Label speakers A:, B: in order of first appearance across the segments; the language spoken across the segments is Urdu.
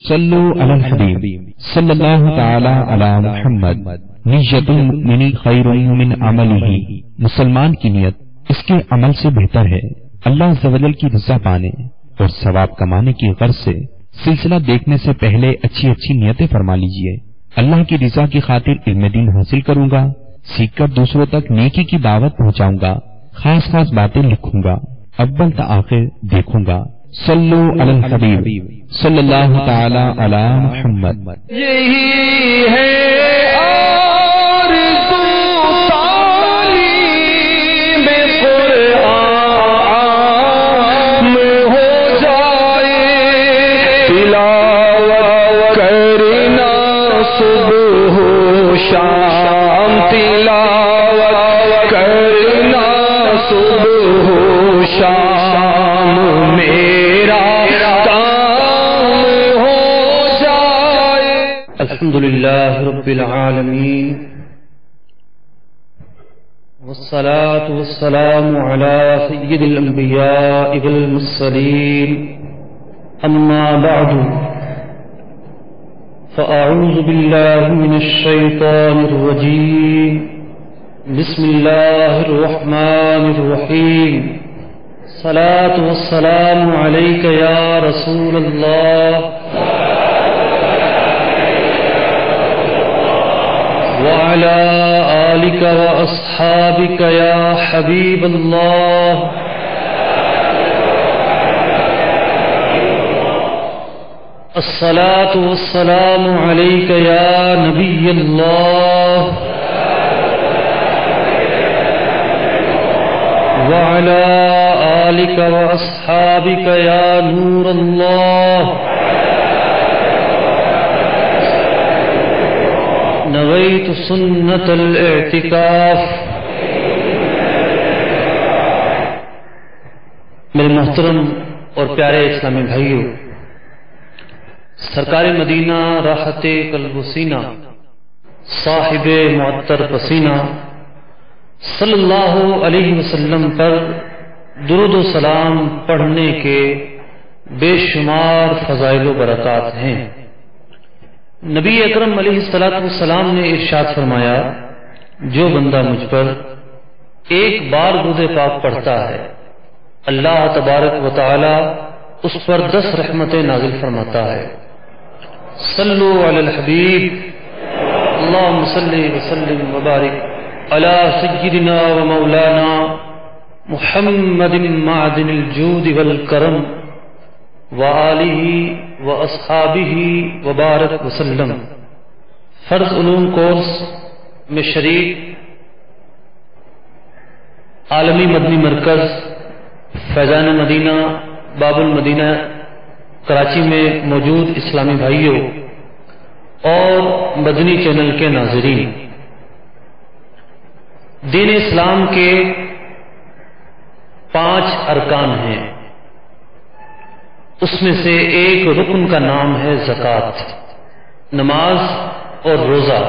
A: صلو علی الحبیب صلی اللہ تعالی علی محمد نیت المؤمن خیر من عملہ، مسلمان کی نیت اس کے عمل سے بہتر ہے۔ اللہ عز و جل کی رضا پانے اور ثواب کمانے کی غرض سے سلسلہ دیکھنے سے پہلے اچھی اچھی نیتیں فرما لیجئے۔ اللہ کی رضا کی خاطر علم دین حاصل کروں گا، سیکھ کر دوسروں تک نیکی کی دعوت پہنچاؤں گا، خاص خاص باتیں لکھوں گا، اول تا آخر دیکھوں گا۔ صلو علی الحبیب صلی اللہ تعالی علی محمد۔
B: یہی ہے الحمد لله رب العالمين والصلاة والسلام على سيد الأنبياء والمرسلين أما بعد فأعوذ بالله من الشيطان الرجيم بسم الله الرحمن الرحيم الصلاة والسلام عليك يا رسول الله وعلى آلك وأصحابك يا حبيب الله الصلاة والسلام عليك يا نبي الله وعلى آلك وأصحابك يا نور الله نويت سنة الاعتكاف۔ میرے محترم اور پیارے اسلامی بھائیوں، سرکار مدینہ راحت قلب و سینہ صاحب معطر پسینہ صلی اللہ علیہ وسلم پر درود و سلام پڑھنے کے بے شمار فضائل و برکات ہیں۔ نبی اکرم علیہ السلام نے ارشاد فرمایا، جو بندہ مجھ پر ایک بار درود پاک پڑھتا ہے اللہ تبارک و تعالی اس پر 10 رحمتیں نازل فرماتا ہے۔ صلو علی الحبیب اللہم صلی وسلم وبارک علی سیدنا و مولانا محمد معدن الجود والکرم وآلہ واصحابہ وبارک وسلم۔ فرض علوم کورس میں شریک عالمی مدنی مرکز فیضان مدینہ باب المدینہ کراچی میں موجود اسلامی بھائیوں اور مدنی چینل کے ناظرین، دین اسلام کے 5 ارکان ہیں، اس میں سے ایک رکن کا نام ہے زکوٰۃ، نماز اور روزہ۔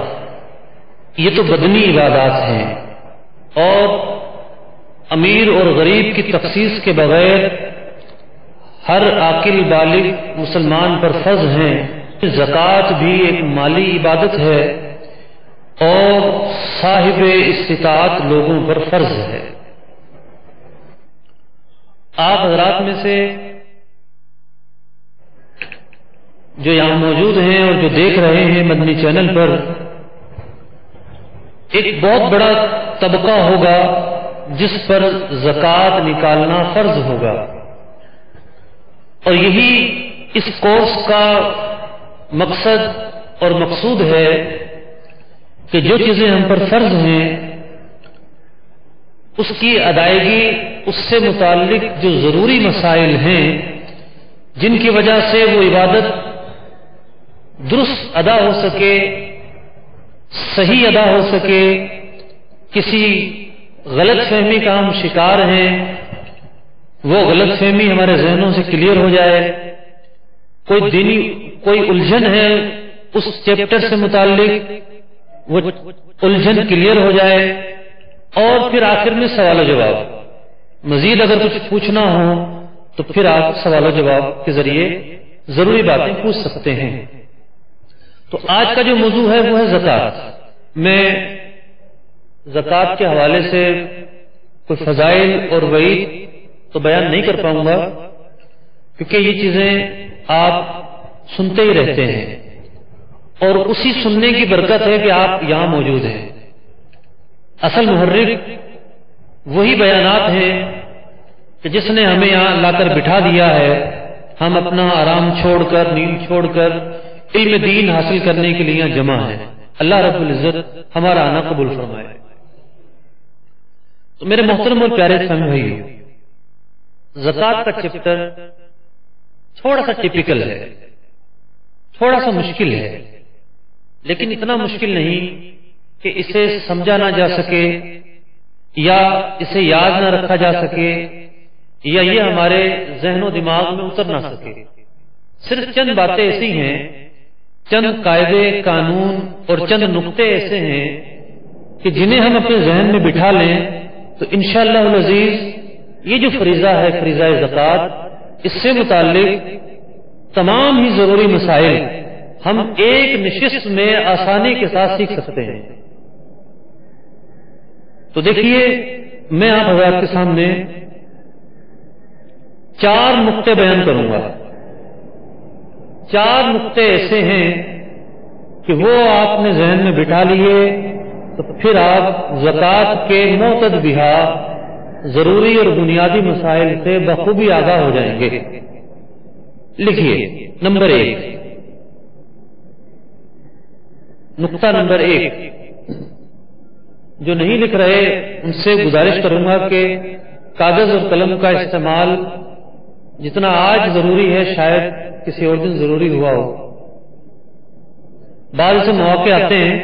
B: یہ تو بدنی عبادات ہیں اور امیر اور غریب کی تخصیص کے بغیر ہر عاقل بالغ مسلمان پر فرض ہیں۔ زکوٰۃ بھی ایک مالی عبادت ہے اور صاحب استطاعت لوگوں پر فرض ہے۔ آپ حضرات میں سے جو یہاں موجود ہیں اور جو دیکھ رہے ہیں مدنی چینل پر، ایک بہت بڑا طبقہ ہوگا جس پر زکوٰۃ نکالنا فرض ہوگا، اور یہی اس کورس کا مقصد اور مقصود ہے کہ جو چیزیں ہم پر فرض ہیں اس کی ادائیگی، اس سے متعلق جو ضروری مسائل ہیں جن کی وجہ سے وہ عبادت درست ادا ہو سکے، صحیح ادا ہو سکے، کسی غلط فہمی کا ہم شکار ہیں، وہ غلط فہمی ہمارے ذہنوں سے کلیئر ہو جائے، کوئی دینی کوئی الجھن ہے اس چیپٹر سے متعلق وہ الجھن کلیئر ہو جائے، اور پھر آخر میں سوال و جواب، مزید اگر کچھ پوچھنا ہو تو پھر آپ سوال و جواب کے ذریعے ضروری باتیں پوچھ سکتے ہیں۔ تو آج کا جو موضوع ہے وہ ہے زکوٰۃ۔ میں زکوٰۃ کے حوالے سے کوئی فضائل اور وعید تو بیان نہیں کر پاؤں گا، کیونکہ یہ چیزیں آپ سنتے ہی رہتے ہیں، اور اسی سننے کی برکت ہے کہ آپ یہاں موجود ہیں۔ اصل محرک وہی بیانات ہیں کہ جس نے ہمیں یہاں لا کر بٹھا دیا ہے۔ ہم اپنا آرام چھوڑ کر، نیند چھوڑ کر علم دین حاصل کرنے کے لیے جمع ہیں۔ اللہ رب العزت ہمارا آنا قبول فرمائے۔ تو میرے محترم اور پیارے اسلامی بھائیو، زکوٰۃ کا چیپٹر تھوڑا سا ٹپیکل ہے، تھوڑا سا مشکل ہے، لیکن اتنا مشکل نہیں کہ اسے سمجھا نہ جا سکے یا اسے یاد نہ رکھا جا سکے یا یہ ہمارے ذہن و دماغ میں اتر نہ سکے۔ صرف چند باتیں ایسی ہیں، چند قاعدے قانون اور چند نقطے ایسے ہیں کہ جنہیں ہم اپنے ذہن میں بٹھا لیں تو انشاءاللہ العزیز یہ جو فریضہ ہے، فریضہ زکوٰۃ، اس سے متعلق تمام ہی ضروری مسائل ہم ایک نشست میں آسانی کے ساتھ سیکھ سکتے ہیں۔ تو دیکھیے، میں آپ حضرات کے سامنے 4 نقطے بیان کروں گا۔ 4 نقطے ایسے ہیں کہ وہ آپ نے ذہن میں بٹھا لیے تو پھر آپ زکوٰۃ کے معتد بہا ضروری اور بنیادی مسائل سے بخوبی آگاہ ہو جائیں گے۔ لکھیے، نمبر 1، نقطہ نمبر 1۔ جو نہیں لکھ رہے ان سے گزارش کروں گا کہ کاغذ اور قلم کا استعمال جتنا آج ضروری ہے شاید کسی اور دن ضروری ہوا ہو۔ بعض سے مواقع آتے ہیں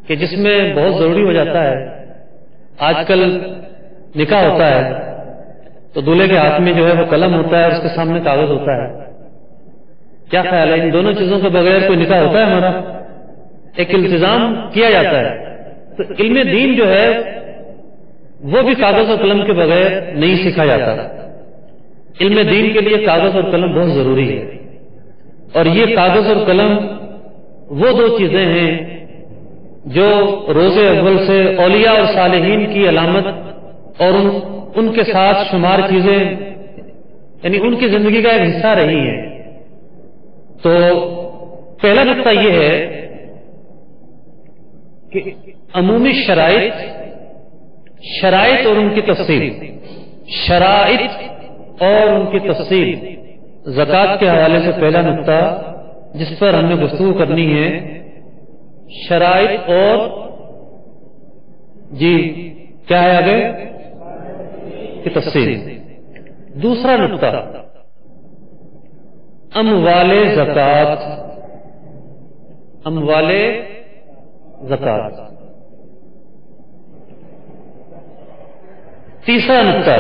B: کہ جس میں بہت ضروری ہو جاتا ہے۔ آج کل نکاح ہوتا ہے تو دولہے کے ہاتھ میں جو ہے وہ قلم ہوتا ہے اور اس کے سامنے کاغذ ہوتا ہے۔ کیا خیال ہے، ان دونوں چیزوں کے بغیر کوئی نکاح ہوتا ہے ہمارا؟ ایک التزام کیا جاتا ہے۔ تو علم دین جو ہے وہ بھی کاغذ اور قلم کے بغیر نہیں سیکھا جاتا۔ علم دین کے لیے کاغذ اور قلم بہت ضروری ہے، اور یہ کاغذ اور قلم وہ 2 چیزیں ہیں جو روز اول سے اولیاء اور صالحین کی علامت اور ان کے ساتھ شمار چیزیں، یعنی ان کی زندگی کا ایک حصہ رہی ہیں۔ تو پہلا نقطہ یہ ہے کہ عمومی شرائط اور ان کی تفصیل، شرائط اور ان کی تفصیل، زکوٰۃ کے حوالے سے پہلا نقطہ جس پر ہم نے گفتگو کرنی ہے، شرائط اور کیا ہے آگے کی تفصیل۔ دوسرا نقطہ اموال زکوٰۃ، اموال زکوٰۃ۔ تیسرا نقطہ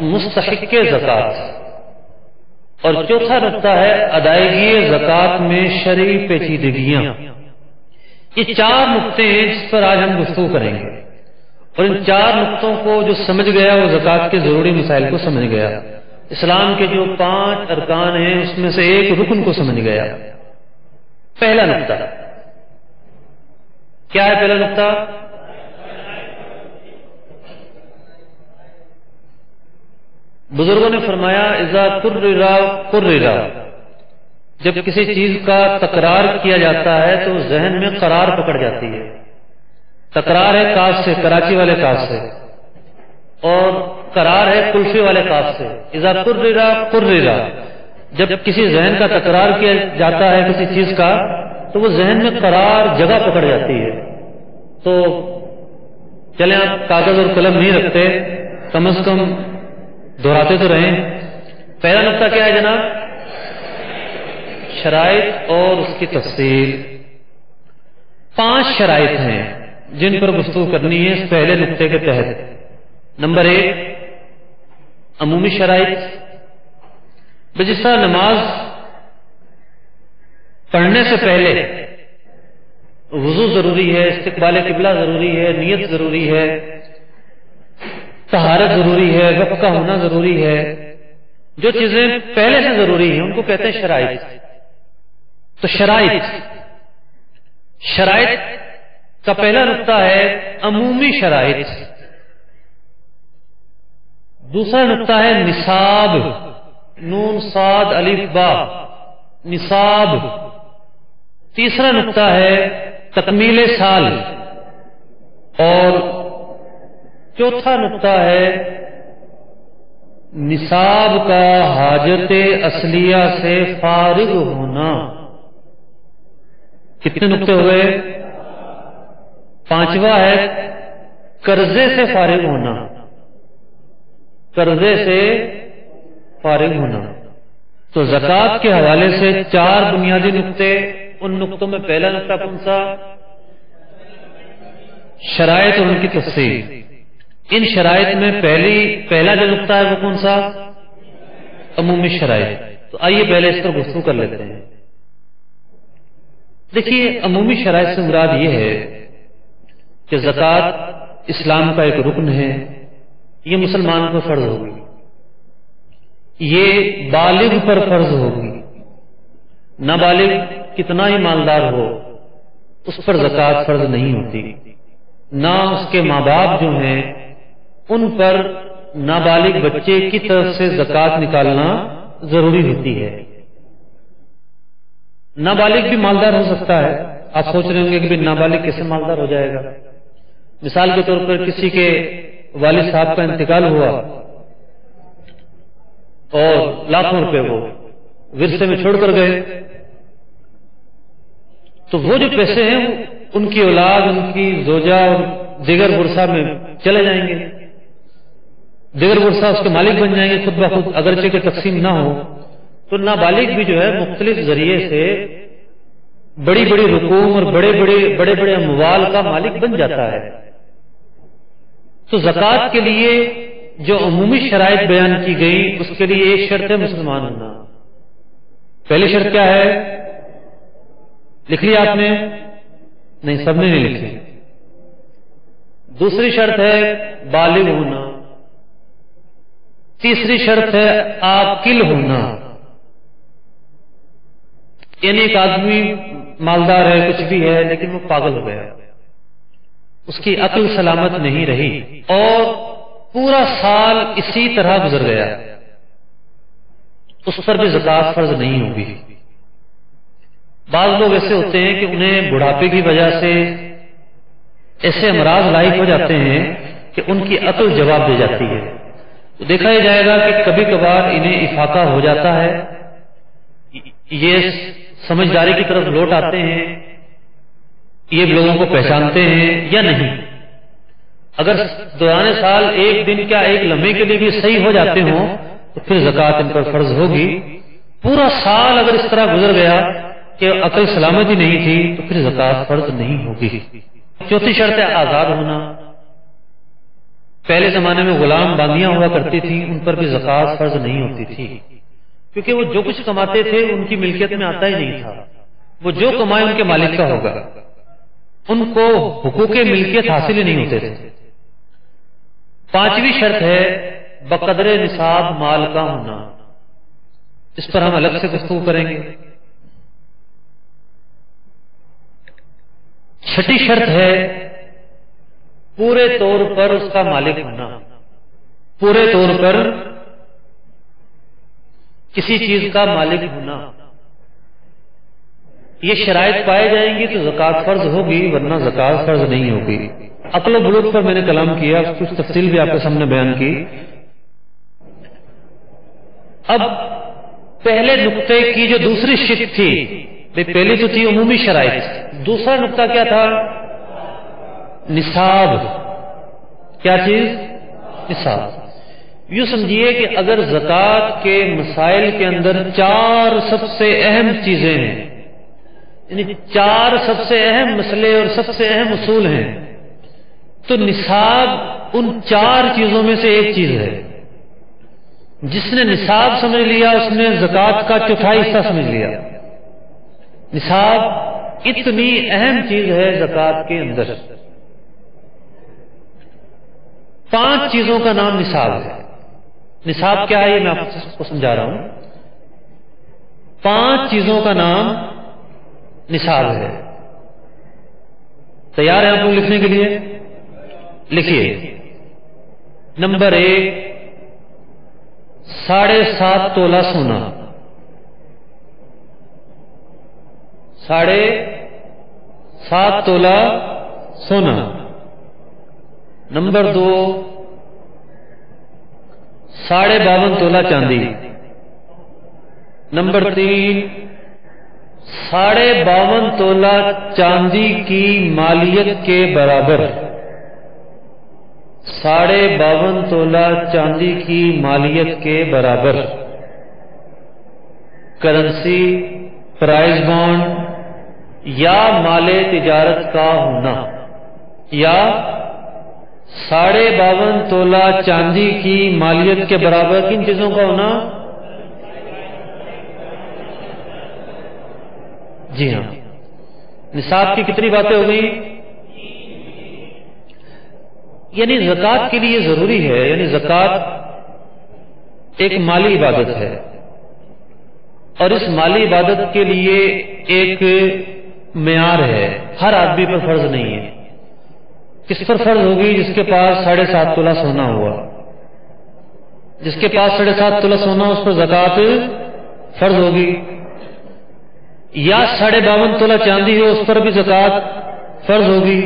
B: مستحق زکوٰۃ، اور چوتھا نقطہ ہے ادائیگی زکوٰۃ میں شرعی پیچیدگیاں۔ یہ 4 نقطے ہیں جس پر آج ہم گفتگو کریں گے، اور ان 4 نقطوں کو جو سمجھ گیا وہ زکوٰۃ کے ضروری مسائل کو سمجھ گیا۔ اسلام کے جو 5 ارکان ہیں اس میں سے ایک رکن کو سمجھ گیا۔ پہلا نقطہ کیا ہے؟ پہلا نقطہ بزرگوں نے فرمایا اذا قرر، جب کسی چیز کا تکرار کیا جاتا ہے تو ذہن میں قرار پکڑ جاتی ہے۔ تکرار ہے کاف سے، کراچی والے کاف سے، اور قرار ہے کلفی والے کاف سے۔ اذا قرر، جب کسی ذہن کا تکرار کیا جاتا ہے کسی چیز کا تو وہ ذہن میں قرار جگہ پکڑ جاتی ہے۔ تو چلیں آپ کاغذ اور قلم نہیں رکھتے، کم از کم دہراتے تو رہیں۔ پہلا نقطہ کیا ہے جناب؟ شرائط اور اس کی تفصیل۔ 5 شرائط ہیں جن پر گفتگو کرنی ہے اس پہلے نقطے کے تحت۔ نمبر 1 عمومی شرائط۔ جس طرح نماز پڑھنے سے پہلے وضو ضروری ہے، استقبال قبلہ ضروری ہے، نیت ضروری ہے، طہارت ضروری ہے، وقت کا ہونا ضروری ہے، جو چیزیں پہلے سے ضروری ہیں ان کو کہتے ہیں شرائط. تو شرائط کا پہلا نقطہ ہے عمومی شرائط. دوسرا نقطہ ہے نصاب، نون صاد الف با، نصاب. تیسرا نقطہ ہے تکمیل سال، اور چوتھا نقطہ ہے نصاب کا حاجت اصلیہ سے فارغ ہونا. کتنے نقطے ہوئے؟ پانچواں ہے قرضے سے فارغ ہونا. قرضے سے فارغ ہونا. تو زکوٰۃ کے حوالے سے 4 بنیادی نقطے. ان نقطوں میں پہلا نقطہ کون سا؟ شرائط اور ان کی تفصیل. ان شرائط میں پہلا جو نقطہ ہے وہ کون سا؟ عمومی شرائط. تو آئیے پہلے اس پر گفتگو کر لیتے ہیں. دیکھیے عمومی شرائط سے مراد یہ ہے کہ زکوٰۃ اسلام کا ایک رکن ہے، یہ مسلمان پر فرض ہوگی، یہ بالغ پر فرض ہوگی. نابالغ کتنا ہی مالدار ہو اس پر زکوٰۃ فرض نہیں ہوتی. نہ اس کے ماں باپ جو ہیں ان پر نابالغ بچے کی طرف سے زکوٰۃ نکالنا ضروری ہوتی ہے. نابالغ بھی مالدار ہو سکتا ہے. آپ سوچ رہے ہوں گے کہ نابالغ کیسے مالدار ہو جائے گا؟ مثال کے طور پر کسی کے والد صاحب کا انتقال ہوا اور لاکھوں روپے وہ ورثے میں چھوڑ کر گئے، تو وہ جو پیسے ہیں ان کی اولاد، ان کی زوجہ اور دیگر ورثہ میں چلے جائیں گے. دیگر ورثہ اس کے مالک بن جائیں گے خود بخود، اگرچہ کہ تقسیم نہ ہو. تو نابالغ بھی جو ہے مختلف ذریعے سے بڑی بڑی رقوم اور بڑے بڑے اموال کا مالک بن جاتا ہے. تو زکوٰۃ کے لیے جو عمومی شرائط بیان کی گئی اس کے لیے ایک شرط ہے مسلمان ہونا. پہلی شرط کیا ہے؟ لکھ لیا آپ نے؟ نہیں، سب نے نہیں لکھی. دوسری شرط ہے بالغ ہونا. تیسری شرط ہے عاقل ہونا. یعنی ایک آدمی مالدار ہے، کچھ بھی ہے، لیکن وہ پاگل ہو گیا، اس کی عقل سلامت نہیں رہی اور پورا سال اسی طرح گزر گیا، اس پر بھی زکوٰۃ فرض نہیں ہوگی. بعض لوگ ایسے ہوتے ہیں کہ انہیں بڑھاپے کی وجہ سے ایسے امراض لاحق ہو جاتے ہیں کہ ان کی عقل جواب دے جاتی ہے. تو دیکھا یہ جائے گا کہ کبھی کبھار انہیں افاقہ ہو جاتا ہے، یہ سمجھداری کی طرف لوٹ آتے ہیں، یہ لوگوں کو پہچانتے ہیں یا نہیں. اگر دوران سال ایک دن کیا ایک لمحے کے لیے بھی صحیح ہو جاتے ہوں تو پھر زکوٰۃ ان پر فرض ہوگی. پورا سال اگر اس طرح گزر گیا کہ عقل سلامت ہی نہیں تھی تو پھر زکوٰۃ فرض نہیں ہوگی. چوتھی شرط ہے آزاد ہونا. پہلے زمانے میں غلام باندیاں ہوا کرتی تھیں، ان پر بھی زکوٰۃ فرض نہیں ہوتی تھی، کیونکہ وہ جو کچھ کماتے تھے ان کی ملکیت میں آتا ہی نہیں تھا. وہ جو کمائے ان کے مالک کا ہوگا، ان کو حقوق ملکیت حاصل ہی نہیں ہوتے تھے. پانچویں شرط ہے بقدر نصاب مال کا ہونا. اس پر ہم الگ سے گفتگو کریں گے. چھٹی شرط ہے پورے طور پر اس کا مالک ہونا. پورے طور پر کسی چیز کا مالک ہونا. یہ شرائط پائے جائیں گی تو زکوٰۃ فرض ہوگی، ورنہ زکوٰۃ فرض نہیں ہوگی. عقل و بلوغ پر میں نے کلام کیا، کچھ تفصیل بھی آپ کے سامنے بیان کی. اب پہلے نقطے کی جو دوسری شق تھی، پہلی تو تھی عمومی شرائط، دوسرا نقطہ کیا تھا؟ نصاب. کیا چیز؟ نصاب. یوں سمجھیے کہ اگر زکوٰۃ کے مسائل کے اندر 4 سب سے اہم چیزیں ہیں، یعنی 4 سب سے اہم مسئلے اور سب سے اہم اصول ہیں، تو نصاب ان 4 چیزوں میں سے ایک چیز ہے. جس نے نصاب سمجھ لیا اس نے زکوٰۃ کا چوتھائی حصہ سمجھ لیا. نصاب اتنی اہم چیز ہے زکوٰۃ کے اندر. 5 چیزوں کا نام نصاب ہے. نصاب کیا ہے یہ میں آپ کو سمجھا رہا ہوں. 5 چیزوں کا نام نصاب ہے. تیار ہیں آپ لوگ لکھنے کے لیے؟ لکھیے. نمبر 1 7.5 تولہ سونا. 7.5 تولہ سونا. نمبر 2 52.5 تولہ چاندی. نمبر 3 52.5 تولہ چاندی کی مالیت کے برابر. 52.5 تولہ چاندی کی مالیت کے برابر کرنسی، پرائز بانڈ یا مال تجارت کا ہونا، یا 52.5 تولہ چاندی کی مالیت کے برابر کن چیزوں کا ہونا؟ جی ہاں. نصاب کی کتنی باتیں ہو گئی؟ یعنی زکوٰۃ کے لیے ضروری ہے، یعنی زکوٰۃ ایک مالی عبادت ہے، اور اس مالی عبادت کے لیے ایک معیار ہے، ہر آدمی پر فرض نہیں ہے. کس پر فرض ہوگی؟ جس کے پاس 7.5 تولہ سونا ہوا. جس کے پاس 7.5 تولہ سونا اس پر زکوٰۃ فرض ہوگی. یا 52.5 تولہ چاندی ہو اس پر بھی زکوٰۃ فرض ہوگی.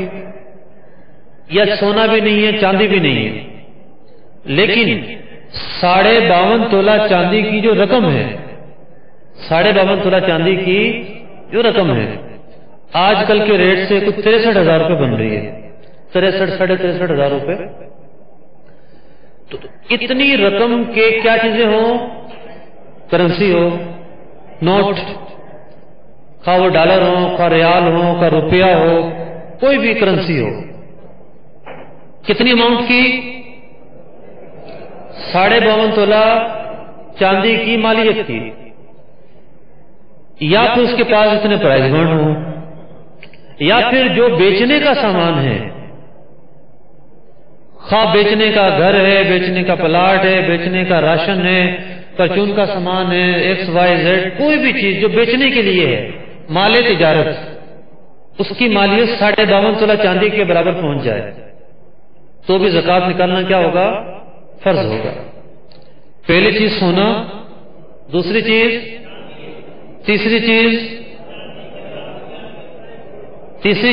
B: یا سونا بھی نہیں ہے چاندی بھی نہیں ہے، لیکن 52.5 تولہ چاندی کی جو رقم ہے، 52.5 تولہ چاندی کی جو رقم ہے آج کل کے ریٹ سے کچھ 63,000 روپے بن رہی ہے. 63,000 روپے. تو اتنی رقم کے کیا چیزیں ہوں؟ کرنسی ہو، نوٹ، خواہ وہ ڈالر ہو، خواہ ریال ہو، خواہ روپیہ ہو، کوئی بھی کرنسی ہو. کتنی اماؤنٹ کی؟ 52.5 تولہ چاندی کی مالیت کی. یا پھر اس کے پاس اتنے پرائز بانڈ ہوں، یا پھر جو بیچنے کا سامان ہے، خواہ بیچنے کا گھر ہے، بیچنے کا پلاٹ ہے، بیچنے کا راشن ہے، پرچون کا سامان ہے، XYZ، کوئی بھی چیز جو بیچنے کے لیے ہے، مال تجارت، اس کی مالیت 52.5 تولہ چاندی کے برابر پہنچ جائے تو بھی زکوٰۃ نکالنا کیا ہوگا؟ فرض ہوگا. پہلی چیز سونا، دوسری چیز، تیسری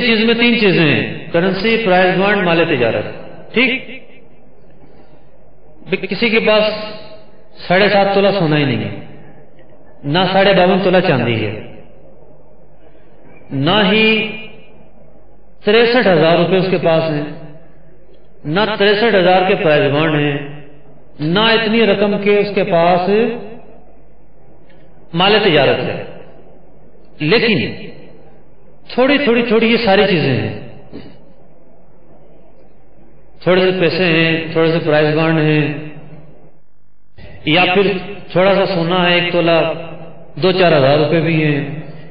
B: چیز میں 3 چیزیں ہیں: کرنسی، پرائز بانڈ، مال تجارت. ٹھیک. کسی کے پاس 7.5 تولہ سونا ہی نہیں ہے، نہ 52.5 تولہ چاندی ہے، نہ ہی 63,000 روپے اس کے پاس ہیں، نہ 63,000 کے پرائز بانڈ ہیں، نہ اتنی رقم کے اس کے پاس مال تجارت ہے. لیکن تھوڑی یہ ساری چیزیں ہیں، تھوڑے سے پیسے ہیں، تھوڑے سے پرائز بانڈ ہیں، یا پھر تھوڑا سا سونا ہے 1 تولہ 2-4 ہزار روپے بھی ہیں،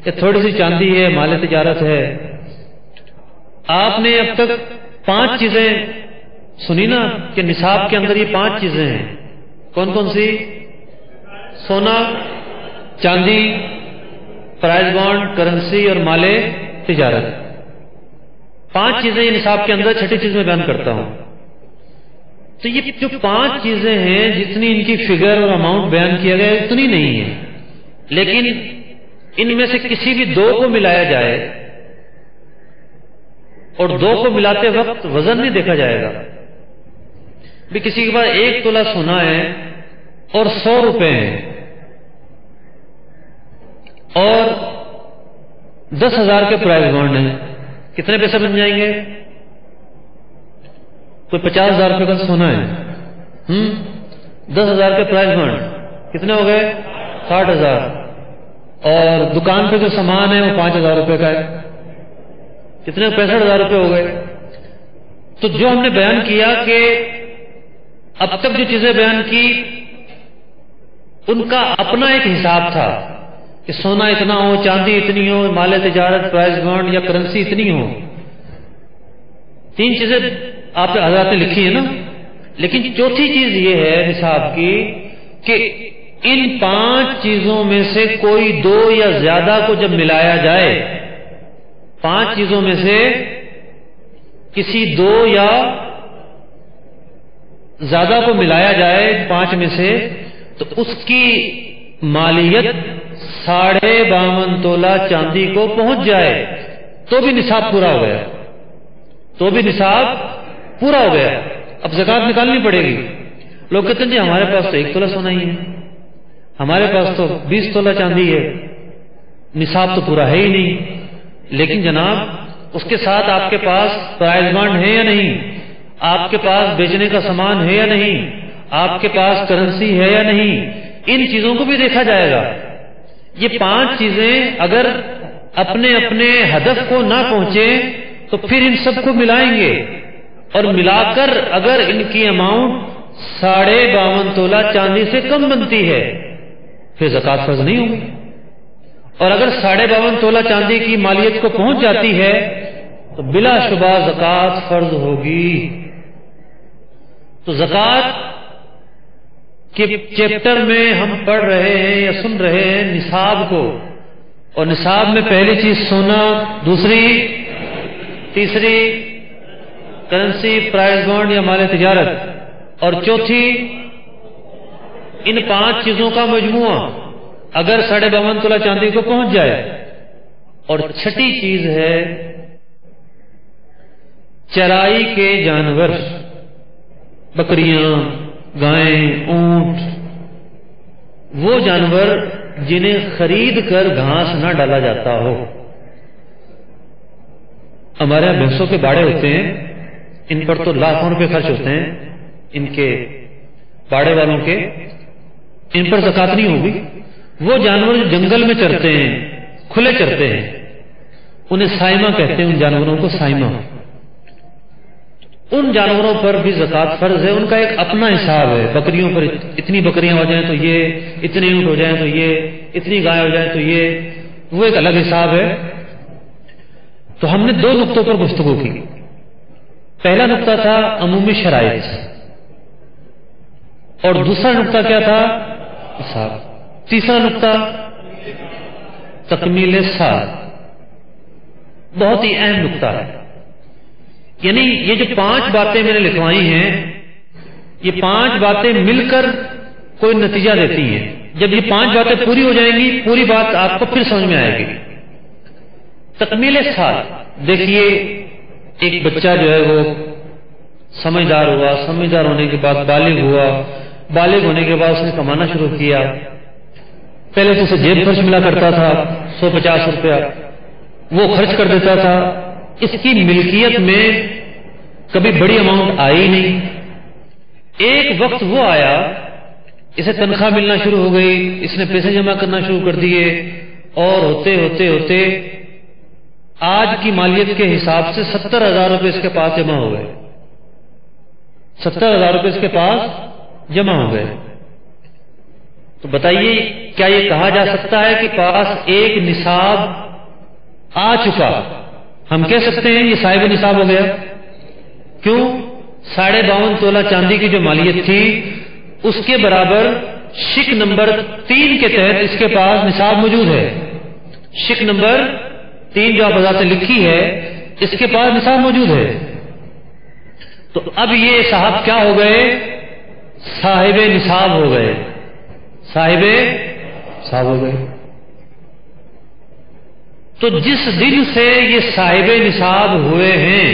B: یا تھوڑی سی چاندی ہے، مال تجارت ہے. آپ نے اب تک 5 چیزیں سنی نا کہ نصاب کے اندر یہ 5 چیزیں ہیں. کون کون سی؟ سونا، چاندی، پرائز بانڈ، کرنسی اور مال تجارت. 5 چیزیں یہ نصاب کے اندر. چھٹی چیز میں بیان کرتا ہوں. تو یہ جو 5 چیزیں ہیں، جتنی ان کی فگر اور اماؤنٹ بیان کیا گیا اتنی نہیں ہے، لیکن ان میں سے کسی بھی 2 کو ملایا جائے، اور 2 کو ملاتے وقت وزن نہیں دیکھا جائے گا. بھی کسی کے پاس 1 تولہ سونا ہے اور 100 روپے ہیں اور 10,000 کے پرائز بانڈ ہیں، کتنے پیسے بن جائیں گے؟ کوئی 50,000 روپے کا سونا ہے، 10,000 کے پرائز بانڈ کتنے ہو گئے؟ 60,000. اور دکان پہ جو سامان ہے وہ 5,000 روپے کا ہے، کتنے؟ 65,000 روپے ہو گئے. تو جو ہم نے بیان کیا کہ اب تک جو چیزیں بیان کی ان کا اپنا ایک حساب تھا کہ سونا اتنا ہو، چاندی اتنی ہو، مال تجارت، پرائز بانڈ یا کرنسی اتنی ہو. 3 چیزیں آپ حضرات نے لکھی ہیں نا، لیکن چوتھی چیز یہ ہے نصاب کی کہ ان 5 چیزوں میں سے کوئی 2 یا زیادہ کو جب ملایا جائے، 5 چیزوں میں سے کسی 2 یا زیادہ کو ملایا جائے 5 میں سے، تو اس کی مالیت 52.5 تولہ چاندی کو پہنچ جائے تو بھی نصاب پورا ہو گیا، تو بھی نصاب پورا ہو گیا۔ اب زکوٰۃ نکالنی پڑے گی۔ لوگ کہتے ہیں جی ہمارے پاس تو 1 تولہ سونا ہی ہے، ہمارے پاس تو 20 تولہ چاندی ہے، نصاب تو پورا ہے ہی نہیں۔ لیکن جناب اس کے ساتھ آپ کے پاس پرائز بانڈ ہے یا نہیں، آپ کے پاس بیچنے کا سامان ہے یا نہیں، آپ کے پاس کرنسی ہے یا نہیں، ان چیزوں کو بھی دیکھا جائے گا۔ یہ 5 چیزیں اگر اپنے اپنے ہدف کو نہ پہنچے تو پھر ان سب کو ملائیں گے، اور ملا کر اگر ان کی اماؤنٹ 52.5 تولہ چاندی سے کم بنتی ہے پھر زکوٰۃ فرض نہیں ہوگی، اور اگر 52.5 تولہ چاندی کی مالیت کو پہنچ جاتی ہے تو بلا شبہ زکوٰۃ فرض ہوگی۔ تو زکوٰۃ کے چیپٹر میں ہم پڑھ رہے ہیں یا سن رہے ہیں نصاب کو، اور نصاب میں پہلی چیز سونا، دوسری تیسری کرنسی، پرائز بانڈ یا مال تجارت، اور چوتھی ان 5 چیزوں کا مجموعہ اگر 52.5 تولہ چاندی کو پہنچ جائے، اور چھٹی چیز ہے چرائی کے جانور، بکریاں، گائیں، اونٹ، وہ جانور جنہیں خرید کر گھاس نہ ڈالا جاتا ہو۔ ہمارے یہاں بھینسوں کے باڑے ہوتے ہیں، ان پر تو لاکھوں روپے خرچ ہوتے ہیں، ان کے باڑے والوں کے، ان پر زکوٰۃ نہیں ہوگی۔ وہ جانور جو جنگل میں چرتے ہیں، کھلے چرتے ہیں، انہیں سائمہ کہتے ہیں، ان جانوروں کو سائمہ، ان جانوروں پر بھی زکوٰۃ فرض ہے۔ ان کا ایک اپنا حساب ہے، بکریوں پر اتنی بکریاں ہو جائیں تو یہ، اتنے اونٹ ہو جائیں تو یہ، اتنی گائے ہو جائیں تو یہ، وہ ایک الگ حساب ہے۔ تو ہم نے 2 نقطوں پر گفتگو کی۔ پہلا نقطہ تھا عمومی شرائط، اور دوسرا نقطہ کیا تھا؟ حساب۔ تیسرا نقطہ تکمیل سال، بہت ہی اہم نقطہ ہے۔ یعنی یہ جو 5 باتیں میں نے لکھوائی ہیں، یہ 5 باتیں مل کر کوئی نتیجہ دیتی ہیں۔ جب یہ 5 باتیں پوری ہو جائیں گی، پوری بات آپ کو پھر سمجھ میں آئے گی۔ تکمیل سال، دیکھیے ایک بچہ جو ہے وہ سمجھدار ہوا، سمجھدار ہونے کے بعد بالغ ہوا، بالغ ہونے کے بعد اس نے کمانا شروع کیا۔ پہلے تو اسے جیب خرچ ملا کرتا تھا 150 روپیہ، وہ خرچ کر دیتا تھا، اس کی ملکیت میں کبھی بڑی اماؤنٹ آئی نہیں۔ ایک وقت وہ آیا، اسے تنخواہ ملنا شروع ہو گئی، اس نے پیسے جمع کرنا شروع کر دیے، اور ہوتے ہوتے ہوتے آج کی مالیت کے حساب سے 70,000 روپے اس کے پاس جمع ہو گئے، 70,000 روپے اس کے پاس جمع ہو گئے۔ تو بتائیے کیا یہ کہا جا سکتا ہے کہ پاس ایک نصاب آ چکا؟ ہم کہہ سکتے ہیں یہ صاحب نصاب ہو گیا۔ کیوں؟ 52.5 تولہ چاندی کی جو مالیت تھی اس کے برابر شک نمبر 3 کے تحت اس کے پاس نصاب موجود ہے۔ شک نمبر 3 جو آپ وضاحت سے لکھی ہے، اس کے پاس نصاب موجود ہے۔ تو اب یہ صاحب کیا ہو گئے؟ صاحب نصاب ہو گئے، صاحب نصاب ہو گئے۔ تو جس دن سے یہ صاحب نصاب ہوئے ہیں،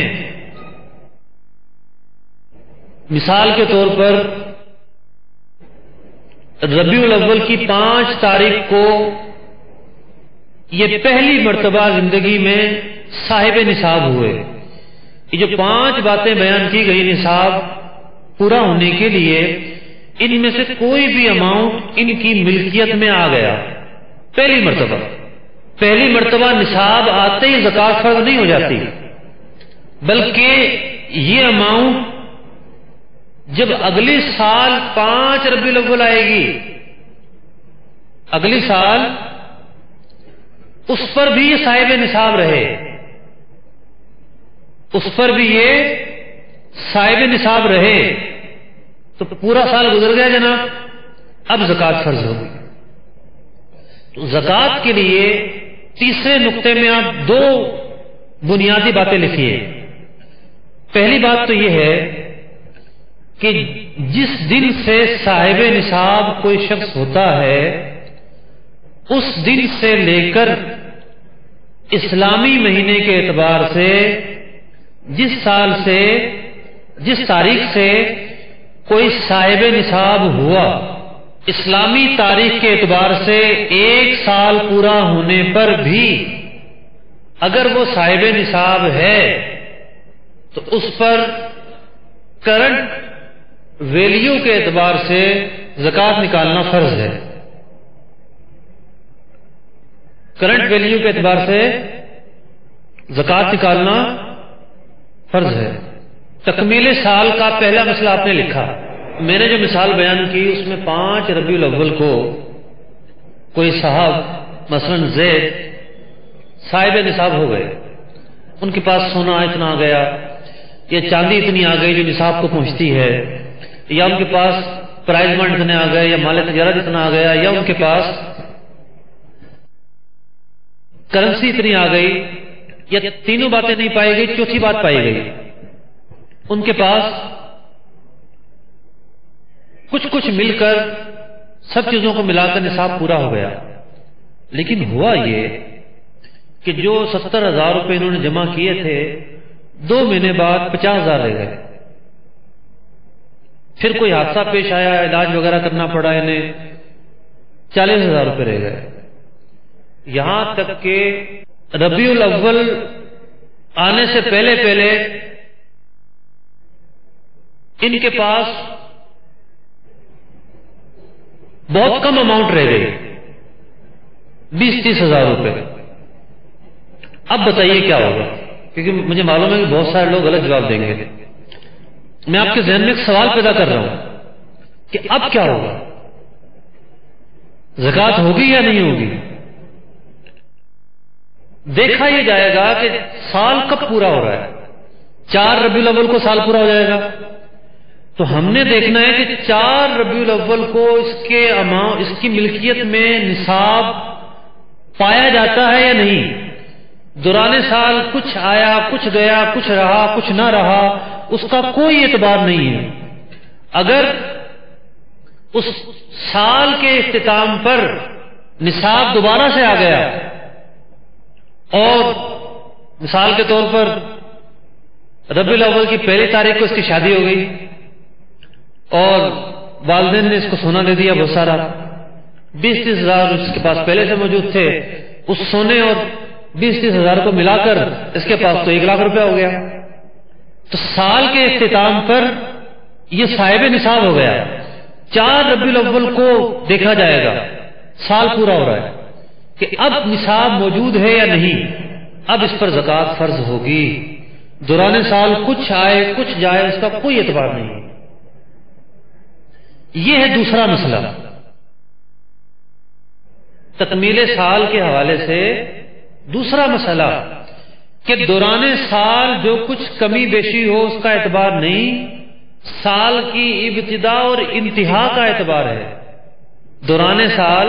B: مثال کے طور پر ربیع الاول کی 5 تاریخ کو یہ پہلی مرتبہ زندگی میں صاحب نصاب ہوئے۔ یہ جو 5 باتیں بیان کی گئی نصاب پورا ہونے کے لیے، ان میں سے کوئی بھی اماؤنٹ ان کی ملکیت میں آ گیا پہلی مرتبہ نصاب آتے ہی زکوٰۃ فرض نہیں ہو جاتی، بلکہ یہ اماؤنٹ جب اگلی سال 5 ربیع الاول آئے گی، اگلی سال اس پر بھی یہ صاحب نصاب رہے، اس پر بھی یہ صاحب نصاب رہے، تو پورا سال گزر گیا جناب، اب زکوٰۃ فرض ہوگی۔ تو زکوٰۃ کے لیے تیسرے نقطے میں آپ دو بنیادی باتیں لکھیے۔ پہلی بات تو یہ ہے کہ جس دن سے صاحب نصاب کوئی شخص ہوتا ہے اس دن سے لے کر اسلامی مہینے کے اعتبار سے جس سال سے جس تاریخ سے کوئی صاحب نصاب ہوا، اسلامی تاریخ کے اعتبار سے ایک سال پورا ہونے پر بھی اگر وہ صاحب نصاب ہے تو اس پر کرنٹ ویلیو کے اعتبار سے زکوٰۃ نکالنا فرض ہے۔ کرنٹ ویلیو کے اعتبار سے زکوٰۃ نکالنا فرض ہے۔ تکمیل سال کا پہلا مسئلہ آپ نے لکھا، میں نے جو مثال بیان کی اس میں 5 ربیع الاول کو کوئی صاحب مثلا زید صاحب نصاب ہو گئے، ان کے پاس سونا اتنا آ گیا یا چاندی اتنی آ گئی جو نصاب کو پہنچتی ہے، یا ان کے پاس پرائز منڈ اتنے آ گئے یا مال تجارت اتنا آ گیا، یا ان کے پاس کرنسی اتنی آ گئی، یا تینوں باتیں نہیں پائی گئی، چوتھی بات پائی گئی، ان کے پاس کچھ مل کر سب چیزوں کو ملا کر نصاب پورا ہو گیا۔ لیکن ہوا یہ کہ جو 70,000 روپے انہوں نے جمع کیے تھے 2 مہینے بعد 50,000 رہ گئے، پھر کوئی حادثہ پیش آیا، علاج وغیرہ کرنا پڑا، انہیں 40,000 روپے رہ گئے، یہاں تک کہ ربیع الاول آنے سے پہلے ان کے پاس بہت کم اماؤنٹ رہ گئی، 20-30,000 روپے۔ اب بتائیے کیا ہوگا، کیونکہ مجھے معلوم ہے کہ بہت سارے لوگ غلط جواب دیں گے۔ میں آپ کے ذہن میں ایک سوال پیدا کر رہا ہوں کہ اب کیا ہوگا، زکوٰۃ ہوگی یا نہیں ہوگی؟ دیکھا یہ جائے گا کہ سال کب پورا ہو رہا ہے، 4 ربیع الاول کو سال پورا ہو جائے گا، تو ہم نے دیکھنا ہے کہ 4 ربیع الاول کو اس کی ملکیت میں نصاب پایا جاتا ہے یا نہیں۔ دوران سال کچھ آیا، کچھ گیا، کچھ رہا، کچھ نہ رہا، اس کا کوئی اعتبار نہیں ہے۔ اگر اس سال کے اختتام پر نصاب دوبارہ سے آ گیا اور مثال کے طور پر ربیع الاول کی 1 تاریخ کو اس کی شادی ہو گئی اور والدین نے اس کو سونا دے دیا بہت سارا، 20-30,000 اس کے پاس پہلے سے موجود تھے، اس سونے اور 20-30,000 کو ملا کر اس کے پاس تو 1 لاکھ روپیہ ہو گیا، تو سال کے اختتام پر یہ صاحب نصاب ہو گیا۔ 4 ربیع الاول کو دیکھا جائے گا، سال پورا ہو رہا ہے کہ اب نصاب موجود ہے یا نہیں، اب اس پر زکوٰۃ فرض ہوگی۔ دوران سال کچھ آئے کچھ جائے، اس کا کوئی اعتبار نہیں۔ یہ ہے دوسرا مسئلہ۔ تکمیل سال کے حوالے سے دوسرا مسئلہ کہ دوران سال جو کچھ کمی بیشی ہو اس کا اعتبار نہیں، سال کی ابتدا اور انتہا کا اعتبار ہے۔ دوران سال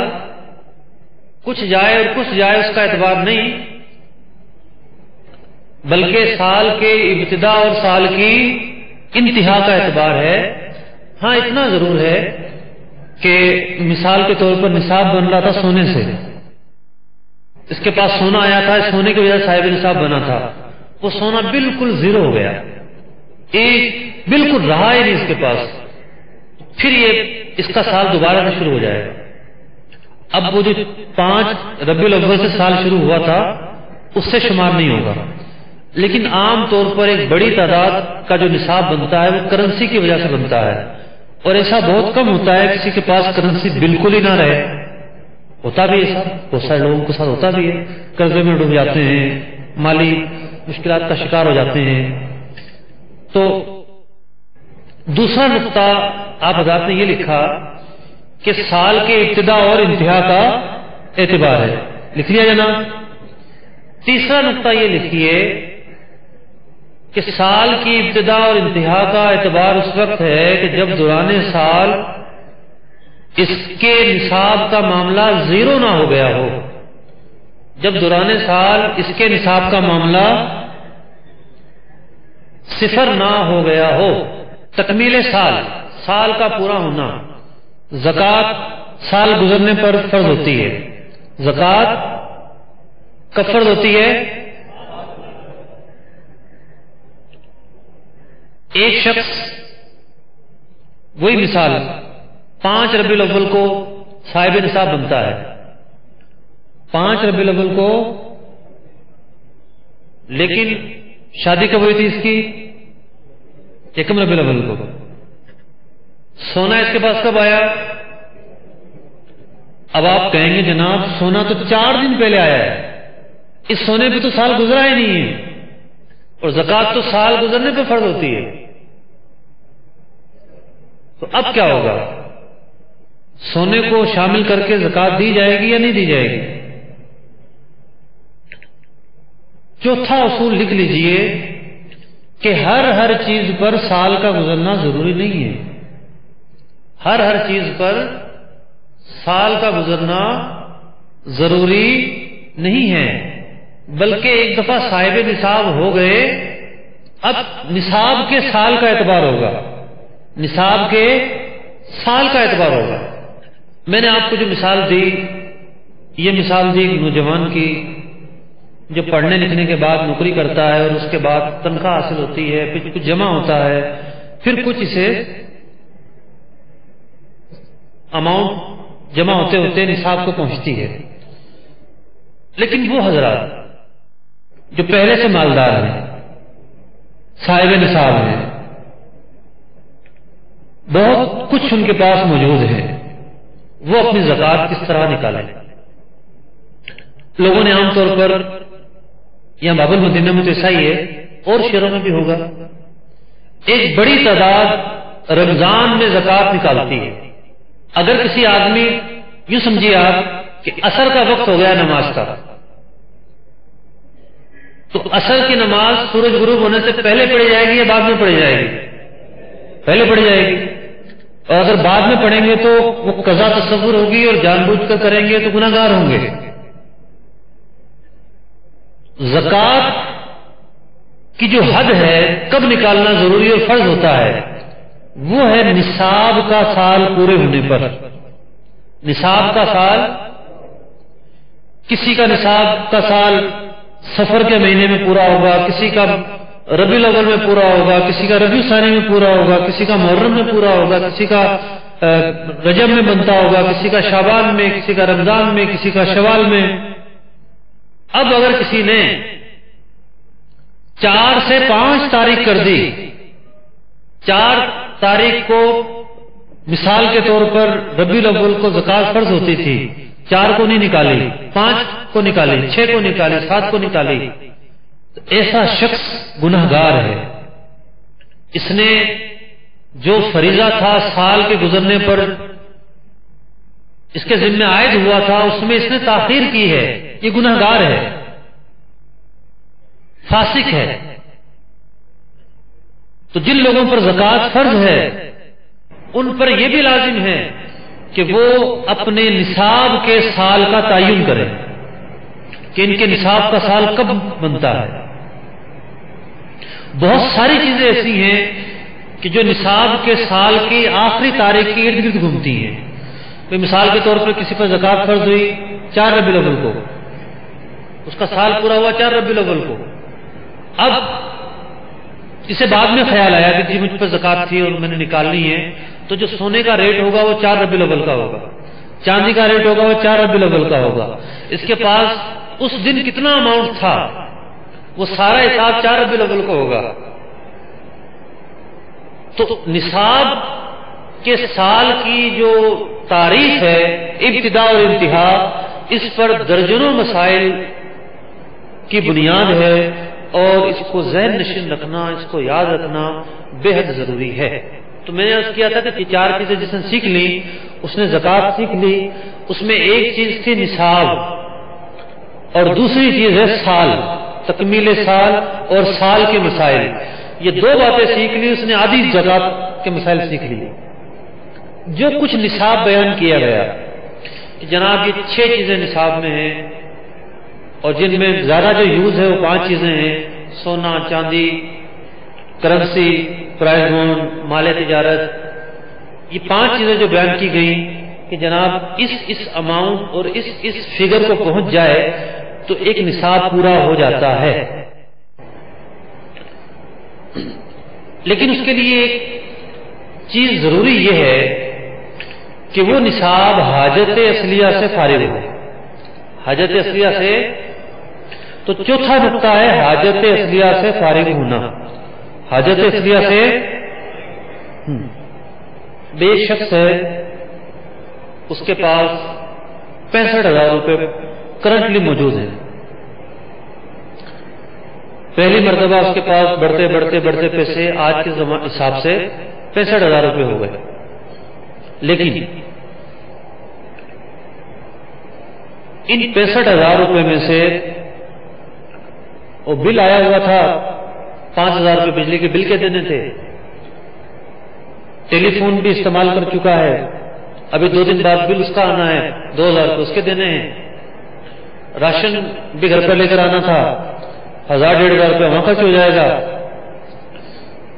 B: کچھ جائے اور کچھ جائے اس کا اعتبار نہیں، بلکہ سال کے ابتدا اور سال کی انتہا کا اعتبار ہے۔ ہاں اتنا ضرور ہے کہ مثال کے طور پر نصاب بن رہا تھا سونے سے، اس کے پاس سونا آیا تھا، سونے کی وجہ سے صاحب نصاب بنا تھا، وہ سونا بالکل زیرو ہو گیا، بالکل رہا ہی نہیں اس کے پاس، پھر یہ اس کا سال دوبارہ سے شروع ہو جائے گا۔ اب وہ جو 5 ربیع الاول سے سال شروع ہوا تھا اس سے شمار نہیں ہوگا، لیکن عام طور پر ایک بڑی تعداد کا جو نصاب بنتا ہے وہ کرنسی کی وجہ سے بنتا ہے، اور ایسا بہت کم ہوتا ہے کسی کے پاس کرنسی بالکل ہی نہ رہے، ہوتا بھی ایسا، بہت سارے لوگوں کے ساتھ ہوتا بھی ہے، قرضے میں ڈوب جاتے ہیں، مالی مشکلات کا شکار ہو جاتے ہیں۔ تو دوسرا نقطہ آپ حضرات نے یہ لکھا کہ سال کے ابتدا اور انتہا کا اعتبار ہے، لکھ لیا جناب۔ تیسرا نقطہ یہ لکھیے کہ سال کی ابتدا اور انتہا کا اعتبار اس وقت ہے کہ جب دوران سال اس کے نصاب کا معاملہ زیرو نہ ہو گیا ہو، جب دوران سال اس کے نصاب کا معاملہ صفر نہ ہو گیا ہو۔ تکمیل سال، سال کا پورا ہونا، زکوٰۃ سال گزرنے پر فرض ہوتی ہے۔ زکوٰۃ کب فرض ہوتی ہے؟ ایک شخص، وہی مثال، 5 ربیع الاول کو صاحب نصاب بنتا ہے، 5 ربیع الاول کو، لیکن شادی کب ہوئی تھی اس کی؟ 1 ربیع الاول کو۔ سونا اس کے پاس کب آیا؟ اب آپ کہیں گے جناب سونا تو 4 دن پہلے آیا ہے، اس سونے پہ تو سال گزرا ہی نہیں ہے، اور زکوٰۃ تو سال گزرنے پہ فرض ہوتی ہے، تو اب کیا ہوگا؟ سونے کو شامل کر کے زکوٰۃ دی جائے گی یا نہیں دی جائے گی؟ چوتھا اصول لکھ لیجئے کہ ہر چیز پر سال کا گزرنا ضروری نہیں ہے، ہر چیز پر سال کا گزرنا ضروری نہیں ہے، بلکہ ایک دفعہ صاحب نصاب ہو گئے، اب نصاب کے سال کا اعتبار ہوگا، نصاب کے سال کا اعتبار ہوگا۔ میں نے آپ کو جو مثال دی، یہ مثال دی ایک نوجوان کی جو پڑھنے لکھنے کے بعد نوکری کرتا ہے اور اس کے بعد تنخواہ حاصل ہوتی ہے، پھر کچھ جمع ہوتا ہے، پھر کچھ اسے اماؤنٹ جمع ہوتے ہوتے نصاب کو پہنچتی ہے۔ لیکن وہ حضرات جو پہلے سے مالدار ہیں، صاحب نصاب ہیں، بہت کچھ ان کے پاس موجود ہے، وہ اپنی زکوٰۃ کس طرح نکالیں؟ لوگوں نے عام طور پر، یہاں باب المدینہ میں تو ایسا ہی ہے، اور شہروں میں بھی ہوگا، ایک بڑی تعداد رمضان میں زکوٰۃ نکالتی ہے۔ اگر کسی آدمی، یوں سمجھیے آپ کہ عصر کا وقت ہو گیا نماز کا، تو عصر کی نماز سورج غروب ہونے سے پہلے پڑھی جائے گی یا بعد میں پڑھی جائے گی؟ پہلے پڑھی جائے گی، اور اگر بعد میں پڑھیں گے تو وہ قضا تصور ہوگی اور جان بوجھ کر کریں گے تو گناہ گار ہوں گے۔ زکوٰۃ کی جو حد ہے، کب نکالنا ضروری اور فرض ہوتا ہے، وہ ہے نصاب کا سال پورے ہونے پر۔ نصاب کا سال، کسی کا نصاب کا سال سفر کے مہینے میں پورا ہوگا، کسی کا ربیع الاول میں پورا ہوگا، کسی کا ربیع ثانی میں پورا ہوگا، کسی کا محرم میں پورا ہوگا، کسی کا رجب میں بنتا ہوگا، کسی کا شعبان میں، کسی کا رمضان میں، کسی کا شوال میں۔ اب اگر کسی نے 4 سے 5 تاریخ کر دی، 4 تاریخ کو مثال کے طور پر ربیع الاول کو زکوٰۃ فرض ہوتی تھی، 4 کو نہیں نکالی، 5 کو نکالی، 6 کو نکالی، 7 کو نکالی، تو ایسا شخص گناہ گار ہے۔ اس نے جو فریضہ تھا سال کے گزرنے پر اس کے ذمہ عائد ہوا تھا، اس میں اس نے تاخیر کی ہے، یہ گناہ گار ہے، فاسق ہے۔ تو جن لوگوں پر زکوٰۃ فرض ہے ان پر یہ بھی لازم ہے کہ وہ اپنے نصاب کے سال کا تعین کریں کہ ان کے نصاب کا سال کب بنتا ہے۔ بہت ساری چیزیں ایسی ہیں کہ جو نصاب کے سال کی آخری تاریخ کے ارد گرد گھومتی ہیں۔ مثال کے طور پر کسی پر زکوٰۃ فرض ہوئی 4 ربیع الاول کو، اس کا سال پورا ہوا 4 ربیع الاول کو، اب اسے بعد میں خیال آیا کہ جی مجھ پر زکوٰۃ تھی اور میں نے نکالنی ہے، تو جو سونے کا ریٹ ہوگا وہ 4 ربیع الاول کا ہوگا، چاندی کا ریٹ ہوگا وہ 4 ربیع الاول کا ہوگا، اس کے پاس اس دن کتنا اماؤنٹ تھا وہ سارا حساب 4 ربیع الاول کا ہوگا۔ تو نصاب کے سال کی جو تاریخ ہے، ابتدا اور انتہا، اس پر درجنوں مسائل کی بنیاد ہے، اور اس کو ذہن نشین رکھنا، اس کو یاد رکھنا بے حد ضروری ہے۔ تو میں نے عرض کیا تھا کہ 4 چیزیں جس نے سیکھ لی، اس نے زکوٰۃ سیکھ لی، اس میں ایک چیز تھی نصاب اور دوسری چیز ہے سال۔ تکمیل سال اور سال کے مسائل، یہ دو باتیں سیکھ لی اس نے، آدھی زکات کے مسائل سیکھ لی۔ جو کچھ نصاب بیان کیا گیا کہ جناب یہ 6 چیزیں نصاب میں ہیں اور جن میں زیادہ جو یوز ہے وہ 5 چیزیں ہیں، سونا، چاندی، کرنسی، پرائز بونڈ، مال تجارت، یہ 5 چیزیں جو بیان کی گئیں کہ جناب اس اماؤنٹ اور اس فگر کو پہنچ جائے تو ایک نصاب پورا ہو جاتا ہے۔ لیکن اس کے لیے ایک چیز ضروری یہ ہے کہ وہ نصاب حاجت اصلیہ سے فارغ ہو۔ حاجت اصلیہ سے تو چوتھا نقطہ ہے حاجت اصلیہ سے فارغ ہونا۔ حاجت اصلیہ سے بے شخص ہے اس کے پاس 65,000 روپے کرنٹلی موجود ہیں، پہلی مرتبہ اس کے پاس بڑھتے بڑھتے بڑھتے پیسے آج کے حساب سے 65,000 روپے ہو گئے، لیکن ان 65,000 روپے میں سے وہ بل آیا ہوا تھا، 5,000 روپے بجلی کے بل کے دینے تھے، ٹیلی فون بھی استعمال کر چکا ہے، ابھی 2 دن بعد بل اس کا آنا ہے، 2,000 روپے اس کے دینے ہیں، راشن بھی گھر پر لے کر آنا تھا، 1,000-1,500 روپے وہاں خرچ ہو جائے گا۔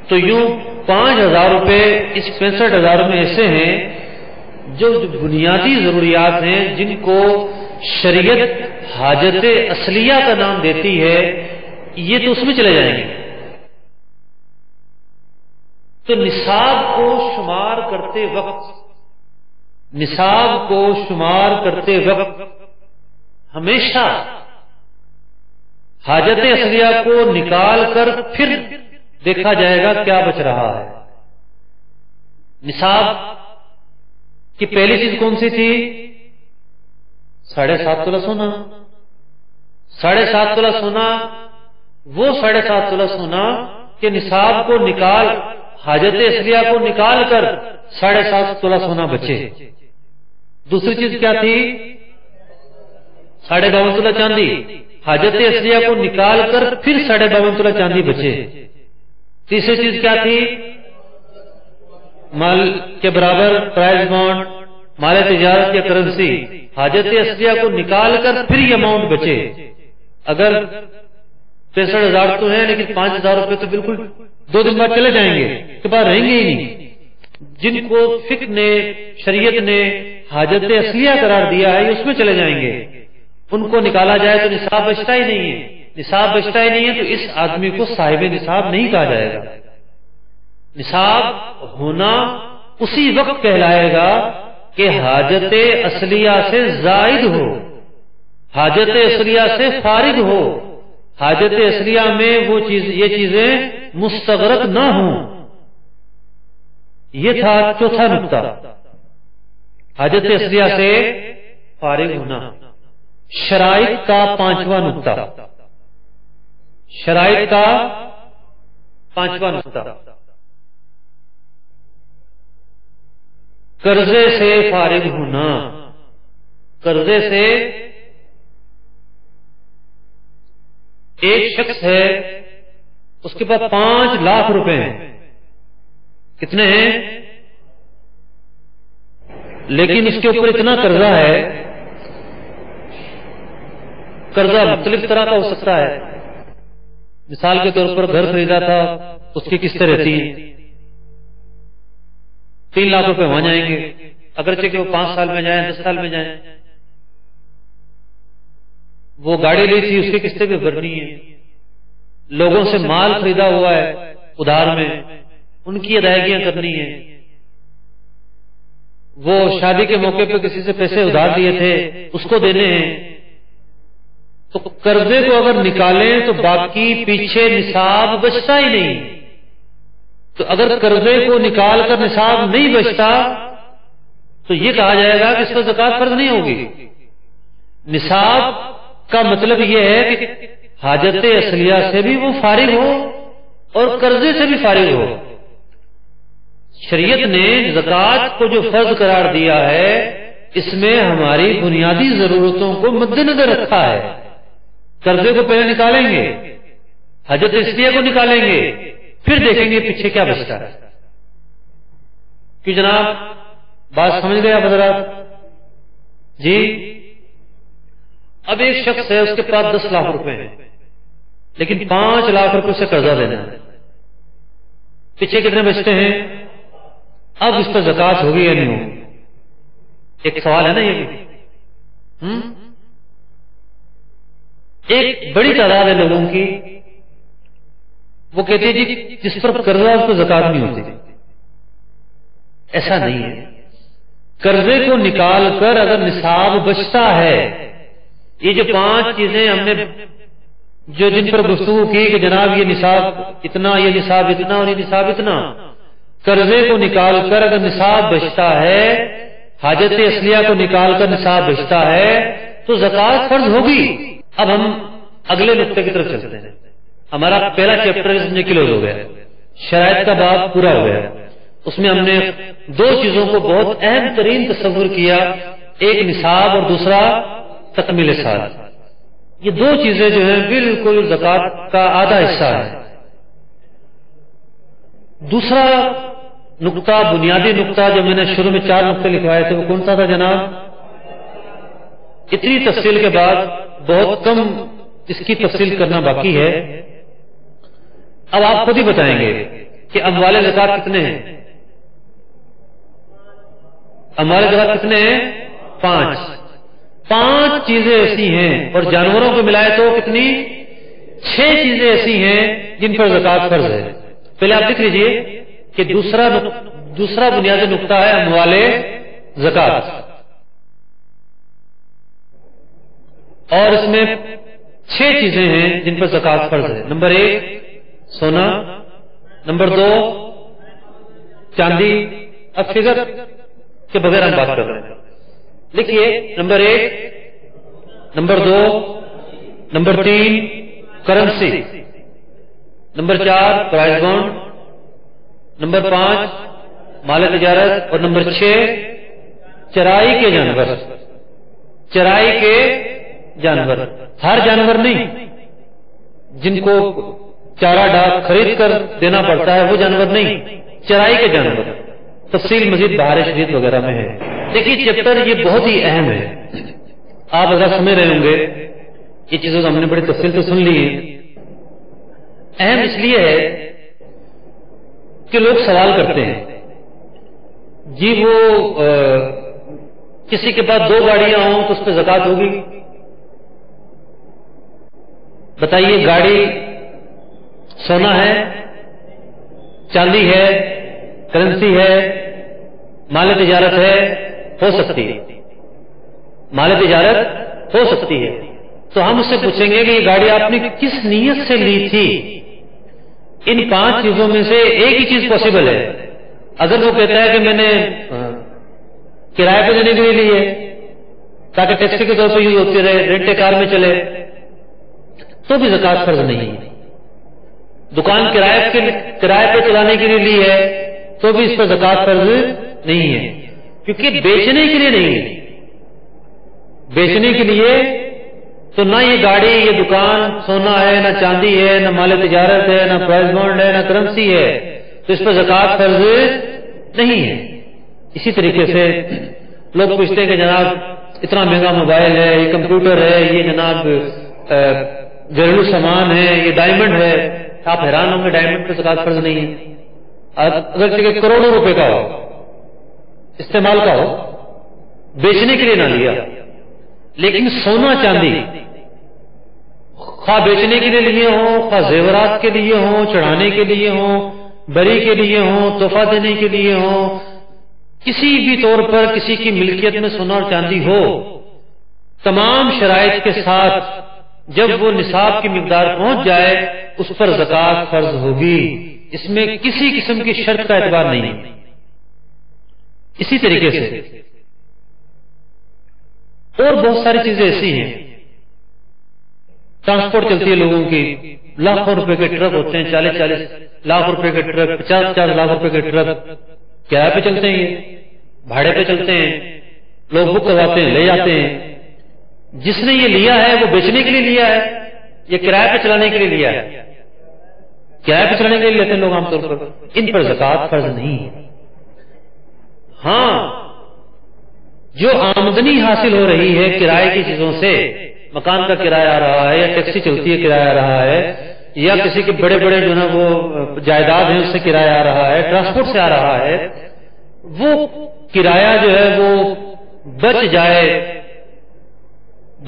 B: تو یوں 5,000 روپے اس 65,000 میں ایسے ہیں جو بنیادی ضروریات ہیں جن کو شریعت حاجت اصلیہ کا نام دیتی ہے، یہ تو اس میں چلے جائیں گے۔ تو نصاب کو شمار کرتے وقت ہمیشہ حاجت اصلیہ کو نکال کر پھر دیکھا جائے گا کیا بچ رہا ہے۔ نصاب کی پہلی چیز کون سی تھی؟ 7.5 تولہ سونا۔ 7.5 تولہ سونا، وہ 7.5 تولہ سونا کے نصاب کو نکال، حاجت اصلیہ کو نکال کر 7.5 تولہ سونا بچے۔ دوسری چیز کیا تھی؟ 52.5 تولہ چاندی، حاجت اصلیہ کو نکال کر پھر 52.5 تولہ چاندی بچے۔ تیسری چیز کیا تھی؟ مال کے برابر پرائز بانڈ، مال تجارت یا کرنسی، حاجت اصلیہ کو نکال کر پھر یہ اماؤنٹ بچے۔ اگر 65,000 تو ہیں لیکن 5,000 روپے تو بالکل 2 دن بعد چلے جائیں گے، اس کے بعد رہیں گے ہی نہیں۔ جن کو فقہ نے، شریعت نے حاجت اصلیہ قرار دیا ہے اس میں چلے جائیں گے، ان کو نکالا جائے تو نصاب بچتا ہی نہیں ہے۔ نصاب بچتا ہی نہیں ہے تو اس آدمی کو صاحب نصاب نہیں کہا جائے گا۔ نصاب ہونا اسی وقت کہلائے گا کہ حاجت اصلیہ سے زائد ہو، حاجت اصلیہ سے فارغ ہو، حاجت اصلیہ میں یہ چیزیں مستغرق نہ ہوں۔ یہ تھا چوتھا نقطہ، حاجت اصلیہ سے فارغ ہونا۔ شرائط کا 5واں نقطہ، شرائط کا 5واں نقطہ، قرضے سے فارغ ہونا۔ قرضے سے ایک شخص ہے اس کے پاس 5 لاکھ روپے ہیں، کتنے ہیں؟ لیکن اس کے اوپر اتنا قرضہ ہے، قرضہ مختلف طرح کا ہو سکتا ہے۔ مثال کے طور پر گھر خریدا تھا، اس کی قسطیں رہتی ہیں، 3 لاکھ روپے وہاں جائیں گے، اگرچہ کہ وہ 5 سال میں جائیں 10 سال میں جائیں۔ وہ گاڑی لی تھی، اس کی قسطیں بھی بھرنی ہے، لوگوں سے مال خریدا ہوا ہے ادھار میں، ان کی ادائیگیاں کرنی ہیں، وہ شادی کے موقع پہ کسی سے پیسے ادھار لیے تھے اس کو دینے ہیں۔ تو قرضے کو اگر نکالیں تو باقی پیچھے نصاب بچتا ہی نہیں۔ تو اگر قرضے کو نکال کر نصاب نہیں بچتا تو یہ کہا جائے گا کہ اس پر زکوٰۃ فرض نہیں ہوگی۔ نصاب کا مطلب یہ ہے کہ حاجت اصلیہ سے بھی وہ فارغ ہو اور قرضے سے بھی فارغ ہو۔ شریعت نے زکوٰۃ کو جو فرض قرار دیا ہے اس میں ہماری بنیادی ضرورتوں کو مد نظر رکھا ہے۔ قرضے کو پہلے نکالیں گے، حاجت اسلیہ کو نکالیں گے، پھر دیکھیں گے پیچھے کیا بچتا ہے. کہ جناب بات سمجھ گئے آپ حضرات؟ جی اب ایک شخص ہے، اس کے پاس 10 لاکھ روپے ہیں، لیکن 5 لاکھ روپے سے قرضہ دینا ہے. پیچھے کتنے بچتے ہیں؟ اب اس پر زکات ہوگی یا نہیں ہوگی؟ ایک سوال ہے نا یہ بھی. ایک بڑی تعداد ہے لوگوں کی، وہ کہتے ہیں جی جس پر قرضہ اس کو زکات نہیں ہوتی. ایسا نہیں ہے. قرضے کو نکال کر اگر نصاب بچتا ہے، یہ جو 5 چیزیں ہم نے جو جن پر گفتگو کی کہ جناب یہ نصاب اتنا، یہ نصاب اتنا اور یہ نصاب اتنا، قرضے کو نکال کر اگر نصاب بچتا ہے، حاجت اصلیہ کو نکال کر نصاب بچتا ہے تو زکات فرض ہوگی. اب ہم اگلے نقطے کی طرف چلتے ہیں. ہمارا پہلا چیپٹر سمجھے کلوز ہو گیا، شرائط کا باب پورا ہو گیا. اس میں ہم نے 2 چیزوں کو بہت اہم ترین تصور کیا، ایک نصاب اور دوسرا تکمیل سال. یہ 2 چیزیں جو ہیں بالکل زکات کا آدھا حصہ ہے. دوسرا نقطہ، بنیادی نقطہ جو میں نے شروع میں 4 نقطے لکھوائے تھے، وہ کون سا تھا جناب؟ اتنی تفصیل کے بعد بہت کم اس کی تفصیل کرنا باقی ہے. اب آپ خود ہی بتائیں گے کہ اموال زکات کتنے ہیں؟ اموال زکات کتنے ہیں؟ 5 چیزیں ایسی ہیں، اور جانوروں کو ملائے تو کتنی؟ 6 چیزیں ایسی ہیں جن پر زکات فرض ہے. پہلے آپ دیکھ لیجئے کہ دوسرا بنیادی نقطہ ہے اموال زکات، اور اس میں 6 چیزیں ہیں جن پر زکات فرض ہے. نمبر 1 سونا، نمبر 2 چاندی. اب فگر کے بغیر ہم بات کر رہے ہیں. لکھیے number 1، number 2، number 3 currency, number 4 prize bond, number 5 مال تجارت، اور نمبر 6 چرائی کے جانور. چرائی کے جانور، ہر جانور نہیں، جن کو چارہ ڈال خرید کر دینا پڑتا ہے وہ جانور نہیں، چرائی کے جانور. تفصیل مزید بہار شریعت وغیرہ میں ہے. دیکھیے چیپٹر یہ بہت ہی اہم ہے. آپ اگر سمجھ رہے ہوں گے، یہ چیزیں ہم نے بڑی تفصیل تو سن لی ہے. اہم اس لیے ہے کہ لوگ سوال کرتے ہیں جی وہ کسی کے پاس 2 گاڑیاں ہوں تو اس پہ زکات ہوگی؟ بتائیے، گاڑی سونا ہے، چاندی ہے، کرنسی ہے، مال تجارت ہے، ہو سکتی ہے، مال تجارت ہو سکتی ہے. تو ہم اس سے پوچھیں گے کہ یہ گاڑی آپ نے کس نیت سے لی تھی؟ ان 5 چیزوں میں سے ایک ہی چیز پاسبل ہے. اگر وہ کہتا ہے کہ میں نے کرایہ پہ دینے کے لیے لی ہے تاکہ ٹیکسی کے طور پہ یوز ہوتی رہے، رینٹ کار میں چلے، تو بھی زکات فرض نہیں ہے. دکان کرایہ پہ چلانے کے لیے لی ہے تو بھی اس پر زکات فرض نہیں ہے، کیونکہ بیچنے کے لیے نہیں ہے. بیچنے کے لیے تو نہ یہ گاڑی، یہ دکان سونا ہے، نہ چاندی ہے، نہ مال تجارت ہے، نہ پرائز بانڈ ہے، نہ کرنسی ہے، تو اس پر زکات فرض نہیں ہے. اسی طریقے سے لوگ پوچھتے ہیں کہ جناب اتنا مہنگا موبائل ہے، یہ کمپیوٹر ہے، یہ جناب گھریلو سامان ہے، یہ ڈائمنڈ ہے. آپ حیران ہوں گے ڈائمنڈ پہ زکات فرض نہیں ہے. اگر کروڑوں روپے کا ہو، استعمال کا ہو، بیچنے کے لیے نہ لیا، لیکن سونا چاندی خواہ بیچنے کے لیے لیے ہوں، خواہ زیورات کے لیے ہوں، چڑھانے کے لیے ہوں، بری کے لیے ہوں، تحفہ دینے کے لیے ہوں، کسی بھی طور پر کسی کی ملکیت میں سونا اور چاندی ہو، تمام شرائط کے ساتھ جب وہ نصاب کی مقدار پہنچ جائے اس پر زکات فرض ہوگی. اس میں کسی قسم کی شرط کا اعتبار نہیں ہے. اسی طریقے سے اور بہت ساری چیزیں ایسی ہیں، ٹرانسپورٹ چلتی ہے لوگوں کی، لاکھوں روپے کے ٹرک ہوتے ہیں، 40 لاکھ روپے کے ٹرک، 50 لاکھ روپے کے ٹرک کرایہ پہ چلتے ہیں، بھاڑے پہ چلتے ہیں، لوگ بک کرواتے ہیں، لے جاتے ہیں. جس نے یہ لیا ہے وہ بیچنے کے لیے لیا ہے، یہ کرایہ پہ چلانے کے لیے لیا ہے، کرایہ پہ چلانے کے لیے لیتے ہیں لوگ عام طور پر، ان پر زکوٰۃ فرض نہیں ہے۔ ہاں جو آمدنی حاصل ہو رہی ہے کرائے کی چیزوں سے، مکان کا کرایہ آ رہا ہے یا ٹیکسی چلتی ہے کرایہ آ رہا ہے یا کسی کے بڑے بڑے جو ہے وہ جائیداد ہیں اس سے کرایہ آ رہا ہے، ٹرانسپورٹ سے آ رہا ہے، وہ کرایہ جو ہے وہ بچ جائے،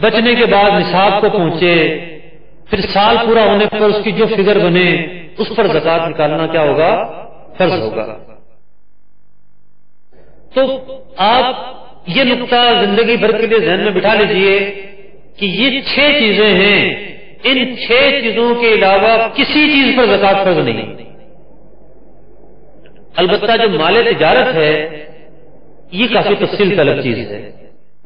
B: بچنے کے بعد نصاب کو پہنچے، پھر سال پورا ہونے پر اس کی جو فگر بنے اس پر زکوٰۃ نکالنا کیا ہوگا؟ فرض ہوگا۔ تو آپ یہ نقطہ زندگی بھر کے لیے ذہن میں بٹھا لیجئے کہ یہ 6 چیزیں ہیں، ان 6 چیزوں کے علاوہ کسی چیز پر زکوٰۃ فرض نہیں۔ البتہ جو مال تجارت ہے یہ کافی تفصیل طلب چیز ہے،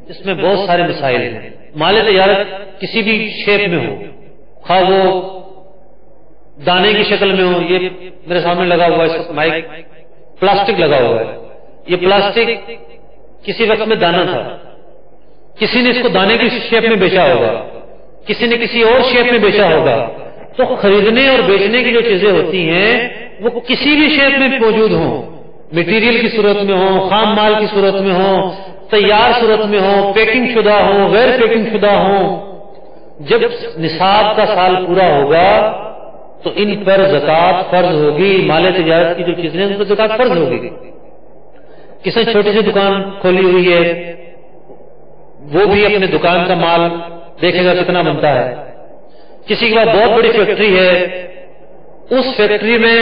B: اس میں بہت سارے مسائل ہیں۔ مال تجارت کسی بھی شیپ میں ہو، خواہ وہ دانے کی شکل میں ہو، یہ میرے سامنے لگا ہوا ہے مائک، پلاسٹک لگا ہوا ہے، یہ پلاسٹک کسی وقت میں دانا تھا، کسی نے اس کو دانے کی شیپ میں بیچا ہوگا، کسی نے کسی اور شیپ میں بیچا ہوگا۔ تو خریدنے اور بیچنے کی جو چیزیں ہوتی ہیں وہ کسی بھی شیپ میں موجود ہوں، مٹیریل کی صورت میں ہوں، خام مال کی صورت میں ہوں، تیار صورت میں ہوں، پیکنگ شدہ ہوں، غیر پیکنگ شدہ ہوں، جب نصاب کا سال پورا ہوگا تو ان پر زکوٰۃ فرض ہوگی۔ مال تجارت کی جو چیزیں ہیں ان پر زکوٰۃ فرض ہوگی۔ کسی نے چھوٹی سی دکان کھولی ہوئی ہے، وہ بھی اپنے دکان کا مال دیکھے گا کتنا بنتا ہے۔ کسی کے پاس بہت بڑی فیکٹری ہے، اس فیکٹری میں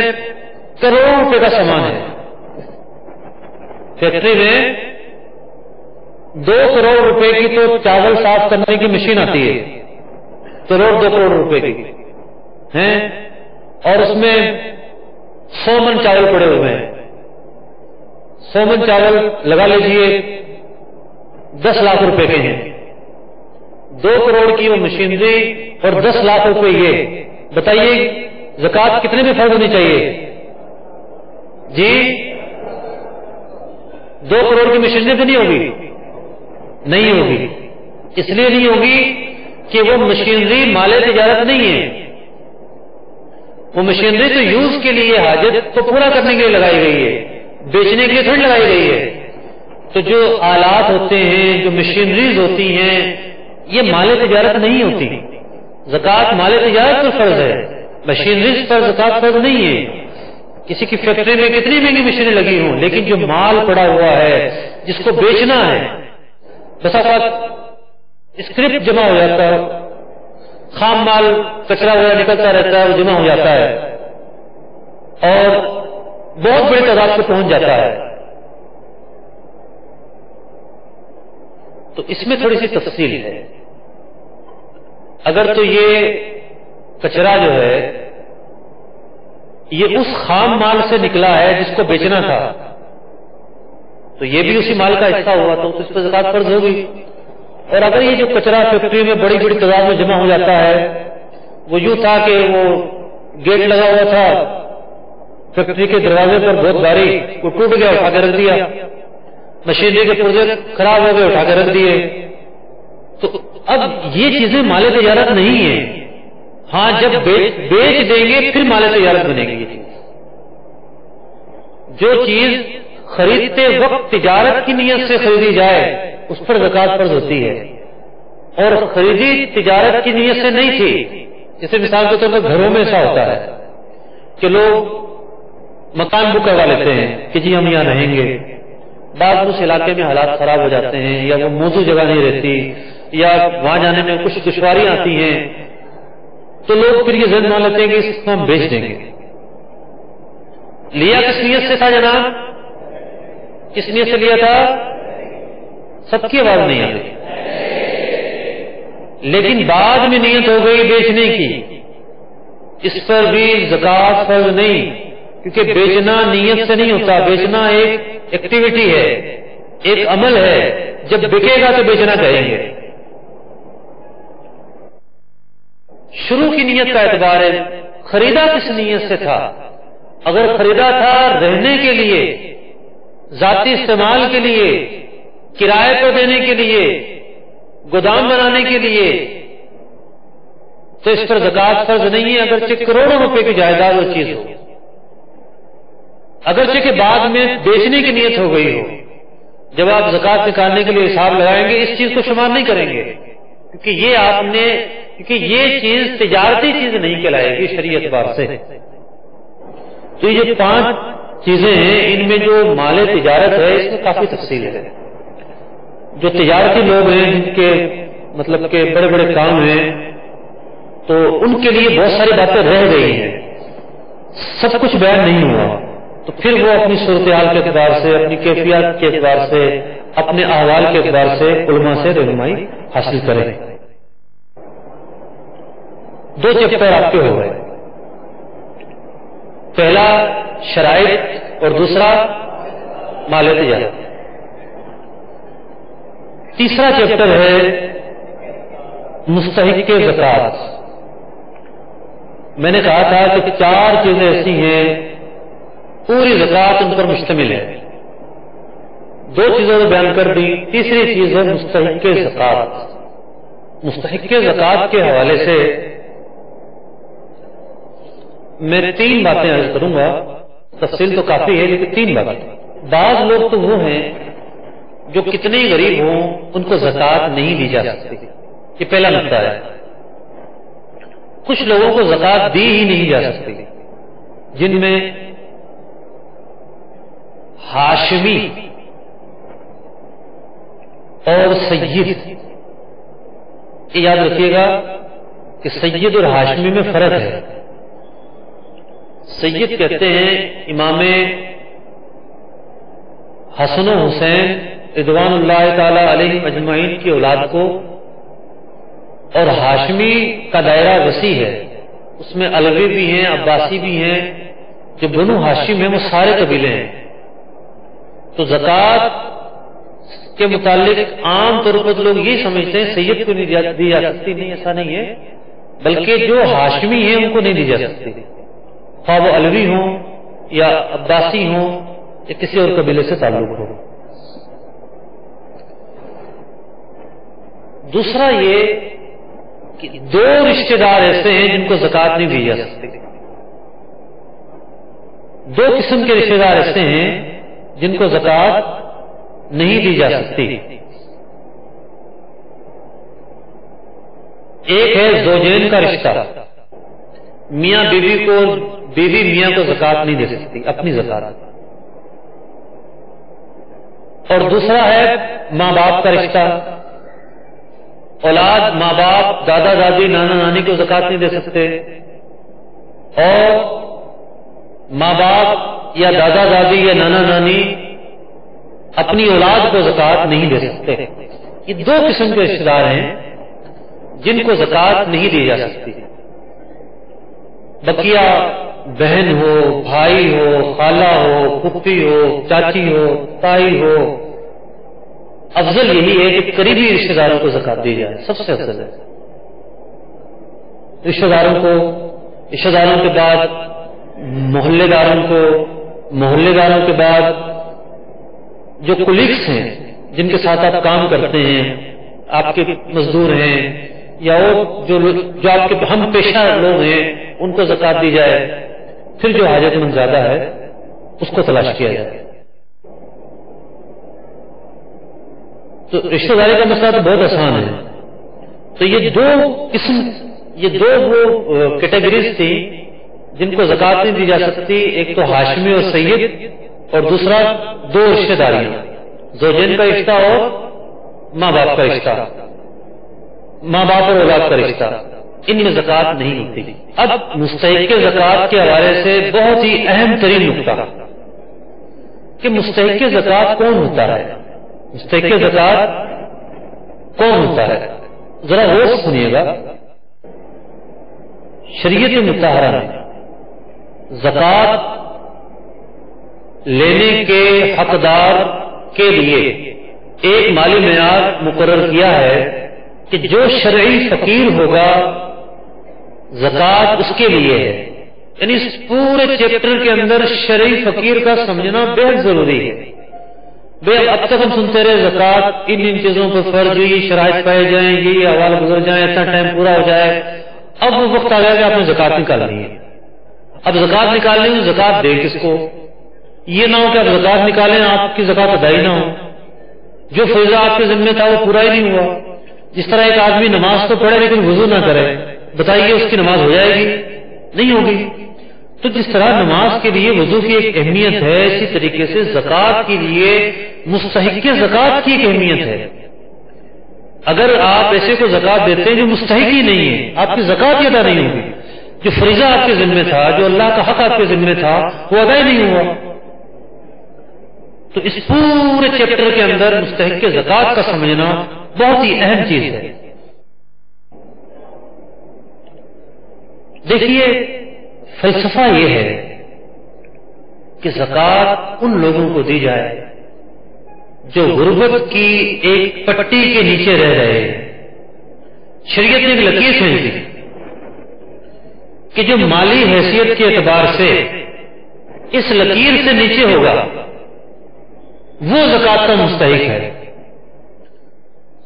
B: کروڑوں روپے کا سامان ہے، فیکٹری میں 2 کروڑ روپے کی تو چاول صاف کرنے کی مشین آتی ہے، 2 کروڑ روپے کی ہیں، اور اس میں 100 من چاول پڑے ہوئے ہیں۔ 100 من چاول لگا لیجئے 10 لاکھ روپے کے ہیں، 2 کروڑ کی وہ مشینری اور 10 لاکھ روپے یہ، بتائیے زکوٰۃ کتنے میں فرض ہونی چاہیے جی؟ 2 کروڑ کی مشینری تو نہیں ہوگی، نہیں ہوگی۔ اس لیے نہیں ہوگی کہ وہ مشینری مال تجارت نہیں ہے، وہ مشینری تو یوز کے لیے، حاجت کو پورا کرنے کے لیے لگائی گئی ہے، بیچنے کے لیے تھوڑی لگائی گئی ہے۔ تو جو آلات ہوتے ہیں، جو مشینریز ہوتی ہیں، یہ مال تجارت نہیں ہوتی۔ زکوٰۃ مال تجارت پر فرض ہے، مشینریز پر زکوٰۃ فرض نہیں ہے۔ کسی کی فیکٹری میں کتنی مہنگی مشینیں لگی ہوں، لیکن جو مال پڑا ہوا ہے جس کو بیچنا ہے، بس اوقات اسکرپ جمع ہو جاتا ہے، خام مال کچرا وغیرہ نکلتا رہتا ہے، وہ جمع ہو جاتا ہے اور بہت بڑی تعداد پہ پہنچ جاتا ہے۔ تو اس میں تھوڑی سی تفصیل ہے۔ اگر تو یہ کچرا جو ہے یہ اس خام مال سے نکلا ہے جس کو بیچنا تھا، تو یہ بھی اسی مال کا حصہ ہوا تو اس پر زکوٰۃ فرض ہوگی۔ اور اگر یہ جو کچرا فیکٹری میں بڑی بڑی تعداد میں جمع ہو جاتا ہے، وہ یوں تھا کہ وہ گیٹ لگا ہوا تھا فیکٹری کے دروازے پر بہت بھاری، وہ ٹوٹ گیا، اٹھا کے رکھ دیا، مشینری کے پرزے خراب ہو گئے، اٹھا کے رکھ دیے، تو اب یہ چیزیں مال تجارت نہیں ہیں۔ ہاں جب بیچ دیں گے پھر مال تجارت بنے گی۔ جو چیز خریدتے وقت تجارت کی نیت سے خریدی جائے اس پر زکوٰۃ فرض ہوتی ہے، اور خریدی تجارت کی نیت سے نہیں تھی، جیسے مثال کے طور پر گھروں میں ایسا ہوتا ہے کہ لوگ مکان بک کروا لیتے ہیں کہ جی ہم یہاں رہیں گے، بعض اس علاقے میں حالات خراب ہو جاتے ہیں یا وہ موزوں جگہ نہیں رہتی یا وہاں جانے میں کچھ دشواریاں آتی ہیں، تو لوگ پھر یہ ذہن مان لیتے ہیں کہ اس کو ہم بیچ دیں گے۔ لیا کس نیت سے تھا جناب؟ کس نیت سے لیا تھا؟ سب کی آواز نہیں آتی، لیکن بعد میں نیت ہو گئی بیچنے کی، اس پر بھی زکوٰۃ فرض نہیں، کیونکہ بیچنا نیت سے نہیں ہوتا، بیچنا ایک ایکٹیویٹی ہے، ایک عمل ہے، جب بکے گا تو بیچنا کہیں گے۔ شروع کی نیت کا اعتبار ہے، خریدا کس نیت سے تھا؟ اگر خریدا تھا رہنے کے لیے، ذاتی استعمال کے لیے، کرائے پر دینے کے لیے، گودام بنانے کے لیے، تو اس پر زکوٰۃ فرض نہیں ہے، اگرچہ کروڑوں روپے کی جائیداد وہ چیز ہو، اگرچہ کہ بعد میں بیچنے کی نیت ہو گئی ہو، جب آپ زکوٰۃ نکالنے کے لیے حساب لگائیں گے اس چیز کو شمار نہیں کریں گے، کیونکہ یہ چیز تجارتی چیز نہیں کہلائے گی شرعی اعتبار سے۔ تو یہ 5 چیزیں ہیں، ان میں جو مال تجارت ہے اس میں کافی تفصیل ہے۔ جو تجارتی لوگ ہیں جن کے مطلب کہ بڑے بڑے کام ہیں، تو ان کے لیے بہت ساری باتیں رہ گئی ہیں، سب کچھ بیان نہیں ہوا، تو پھر وہ اپنی صورتحال کے اعتبار سے، اپنی کیفیات کے اعتبار سے، اپنے احوال کے اعتبار سے علماء سے رہنمائی حاصل کریں۔ 2 چیپٹر آپ کے ہو گئے، پہلا شرائط اور دوسرا مال تجارت۔ تیسرا چیپٹر ہے مستحق زکوٰۃ۔ میں نے کہا تھا کہ 4 چیزیں ایسی ہیں پوری زکوٰۃ ان پر مشتمل ہے، 2 چیزوں کو بیان کر دی، تیسری چیز ہے مستحق زکوٰۃ۔ مستحق زکوٰۃ کے حوالے سے میں 3 باتیں عرض کروں گا، تفصیل تو کافی ہے لیکن 3 باتیں۔ بعض لوگ تو وہ ہیں جو کتنے ہی غریب ہوں ان کو زکوٰۃ نہیں دی جا سکتی، یہ پہلا نقطہ ہے۔ کچھ لوگوں کو زکوٰۃ دی ہی نہیں جا سکتی، جن میں ہاشمی اور سید، یہ یاد رکھیے گا کہ سید اور ہاشمی میں فرق ہے۔ سید کہتے ہیں امام حسن و حسین رضوان اللہ تعالی علیہ اجمعین کی اولاد کو، اور ہاشمی کا دائرہ وسیع ہے، اس میں علوی بھی ہیں، عباسی بھی ہیں، جو بنو ہاشم ہیں وہ سارے قبیلے ہیں۔ تو زکوٰۃ کے متعلق عام طور پر لوگ یہ سمجھتے ہیں سید کو نہیں دی جا سکتی، نہیں ایسا نہیں ہے، بلکہ جو ہاشمی ہیں ان کو نہیں دی جا سکتی، خواہ وہ علوی ہوں یا عباسی ہوں یا کسی اور قبیلے سے تعلق ہو۔ دوسرا یہ کہ 2 رشتہ دار ایسے ہیں جن کو زکوٰۃ نہیں دی جا سکتی۔ 2 قسم کے رشتہ دار ایسے ہیں جن کو زکوٰۃ نہیں دی جا سکتی۔ ایک ہے زوجین کا رشتہ، میاں بیوی کو، بیوی میاں کو زکوٰۃ نہیں دے سکتی اپنی زکوٰۃ۔ اور دوسرا ہے ماں باپ کا رشتہ، اولاد ماں باپ، دادا دادی، نانا نانی کو زکوٰۃ نہیں دے سکتے، اور ماں باپ یا دادا دادی یا نانا نانی اپنی اولاد کو زکوٰۃ نہیں دے سکتے۔ یہ 2 قسم کے رشتہ دار ہیں جن کو زکوٰۃ نہیں دی جا سکتی۔ بقیہ بہن ہو، بھائی ہو، خالہ ہو، پھپھی ہو، چاچی ہو، تائی ہو، افضل یہی ہے کہ قریبی رشتہ داروں کو زکوٰۃ دی جائے، سب سے افضل ہے۔ رشتہ داروں کے بعد محلے داروں کو، محلے داروں کے بعد جو کولیگس ہیں جن کے ساتھ آپ کام کرتے ہیں، آپ کے مزدور ہیں یا وہ جو آپ کے ہم پیشہ لوگ ہیں، ان کو زکوٰۃ دی جائے۔ پھر جو حاجت مند زیادہ ہے اس کو تلاش کیا جائے۔ تو رشتہ داری کا مسئلہ تو بہت آسان ہے۔ تو یہ 2 قسم، یہ 2 وہ کیٹیگریز تھی جن کو زکوٰۃ نہیں دی جا سکتی، ایک تو ہاشمی اور سید، اور دوسرا 2 رشتہ داریاں، زوجین کا رشتہ اور ماں باپ کا رشتہ، ماں باپ اور اولاد کا رشتہ، ان میں زکوٰۃ نہیں ہوتی۔ اب مستحق زکوٰۃ کے حوالے سے بہت ہی اہم ترین نقطہ کہ مستحق زکوٰۃ کون ہوتا ہے، مستحق زکوٰۃ کون ہوتا ہے، ذرا غور سے سنیے گا۔ شریعت مطہرہ نے زکوٰۃ لینے کے حقدار کے لیے ایک مالی معیار مقرر کیا ہے کہ جو شرعی فقیر ہوگا زکوٰۃ اس کے لیے ہے۔ یعنی اس پورے چیپٹر کے اندر شرعی فقیر کا سمجھنا بہت ضروری ہے۔ اب تک ہم سنتے رہے زکوٰۃ ان چیزوں پر فرض، یہ شرائط پائے جائیں، یہ احوال گزر جائیں، اتنا ٹائم پورا ہو جائے، اب وہ وقت آ گیا کہ آپ نے زکات نکالنی ہے. اب زکات نکالنی ہے، زکات دے کس کو؟ یہ نہ ہو کہ آپ زکات نکالیں آپ کی زکات ادائی نہ ہو، جو فریضہ آپ کے ذمہ تھا وہ پورا ہی نہیں ہوا. جس طرح ایک آدمی نماز تو پڑھے لیکن وضو نہ کرے، بتائیے اس کی نماز ہو جائے گی؟ نہیں ہوگی. تو جس طرح نماز کے لیے وضو کی ایک اہمیت ہے، اسی طریقے سے زکات کے لیے مستحق زکات کی ایک اہمیت ہے. اگر آپ ایسے کو زکات دیتے ہیں جو مستحق ہی نہیں ہے، آپ کی زکات ہی ادا نہیں ہوگی. جو فریضہ آپ کے ذمہ تھا، جو اللہ کا حق آپ کے ذمہ تھا، وہ ادا ہی نہیں ہوا. تو اس پورے چیپٹر کے اندر مستحق زکات کا سمجھنا بہت ہی اہم چیز ہے. دیکھیے فلسفہ یہ ہے کہ زکات ان لوگوں کو دی جائے جو غربت کی ایک پٹی کے نیچے رہ رہے ہیں. شریعت نے ایک لکیر کھینچ دی کہ جو مالی حیثیت کے اعتبار سے اس لکیر سے نیچے ہوگا وہ زکات کا مستحق ہے.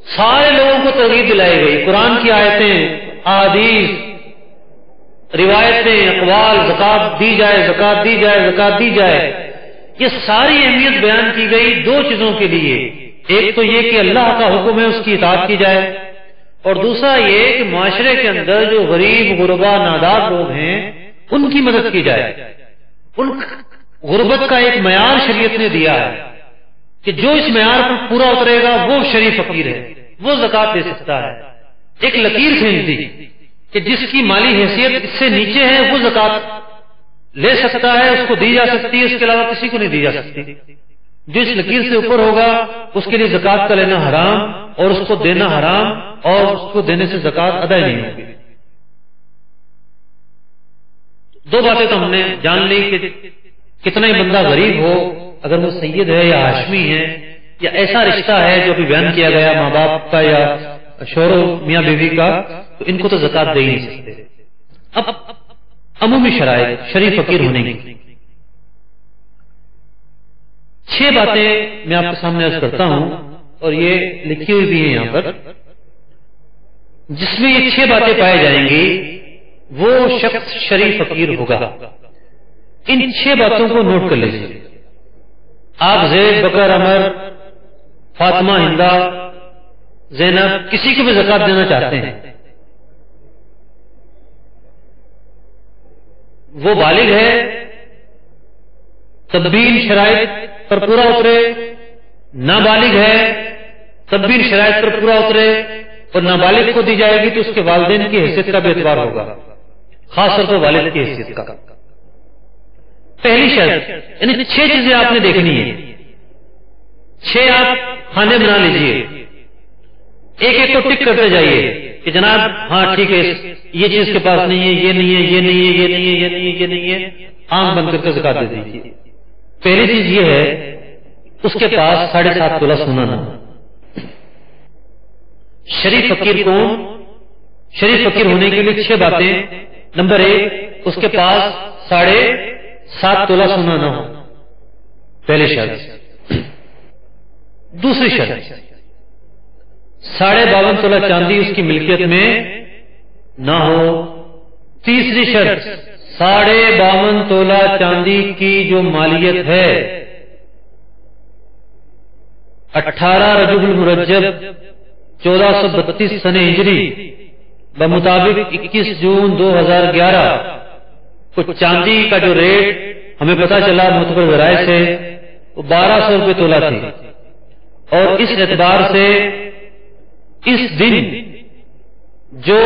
B: سارے لوگوں کو ترغیب دلائی گئی، قرآن کی آیتیں، احادیث، روایتیں، اقوال، زکات دی جائے، زکات دی جائے، زکات دی جائے. یہ ساری اہمیت بیان کی گئی دو چیزوں کے لیے. ایک تو یہ کہ اللہ کا حکم ہے اس کی اطاعت کی جائے، اور دوسرا یہ کہ معاشرے کے اندر جو غریب غربا نادار لوگ ہیں ان کی مدد کی جائے. ان غربت کا ایک معیار شریعت نے دیا ہے کہ جو اس معیار پر پورا اترے گا وہ شریف فقیر ہے، وہ زکات دے سکتا ہے. ایک لکیر کھینچ دی کہ جس کی مالی حیثیت اس سے نیچے ہے وہ زکات لے سکتا ہے، اس کو دی جا سکتی ہے، اس کے علاوہ کسی کو نہیں دی جا سکتی. جو اس لکیر سے اوپر ہوگا اس کے لیے زکات کا لینا حرام اور اس کو دینا حرام، اور اس کو دینے سے زکات ادا ہی نہیں ہوگی. دو باتیں تو ہم نے جان لی کہ کتنا ہی بندہ غریب ہو، اگر وہ سید ہے یا ہاشمی ہے یا ایسا رشتہ ہے جو بھی بیان کیا گیا ماں باپ کا یا شوہر میاں بیوی کا، تو ان کو تو زکات دے ہی نہیں سکتے. اب عمومی شرائط شریف فقیر ہونے کی 6 باتیں میں آپ کے سامنے عرض کرتا ہوں، اور یہ لکھی ہوئی بھی ہیں یہاں پر. جس میں یہ 6 باتیں پائی جائیں گی وہ شخص شریف فقیر ہوگا. ان 6 باتوں کو نوٹ کر لیجیے. آپ زید، بکر، عمر، فاطمہ، ہندہ، زینب کسی کو بھی زکات دینا چاہتے ہیں، وہ بالغ ہے، تب بھی ان شرائط پر پورا اترے، نابالغ ہے تب بھی ان شرائط پر پورا اترے، اور نابالغ کو دی جائے گی تو اس کے والدین کی حیثیت کا بھی اعتبار ہوگا، خاص طور پر والد کی حیثیت کا. پہلی شرط یعنی 6 چیزیں آپ نے دیکھنی ہے. 6 آپ کھانے بنا لیجئے، ایک ایک کو ٹک کرتے جائیے کہ جناب ہاں ٹھیک ہے، یہ چیز کے پاس نہیں ہے، یہ نہیں ہے، یہ نہیں ہے، یہ نہیں ہے، یہ نہیں ہے، یہ نہیں ہے، آنکھ بند کر کے زکات دے دیجیے. پہلی چیز یہ ہے اس کے پاس 7.5 تولہ سونا نہ. شریف فقیر کون؟ شریف فقیر ہونے کے لیے 6 باتیں. نمبر 1 اس کے پاس 7.5 تولہ سونا نہ ہو، پہلی شرط. دوسری شرط 52.5 تولہ چاندی اس کی ملکیت میں نہ ہو. تیسری شرط 52.5 تولہ چاندی کی جو مالیت ہے 18 رجب المرجب 1432 سنہ ہجری بمطابق 21 جون 2011 کو چاندی کا جو ریٹ ہمیں پتا چلا معتبر ذرائع سے وہ 1200 روپے تولہ تھی، اور اس اعتبار سے اس دن جو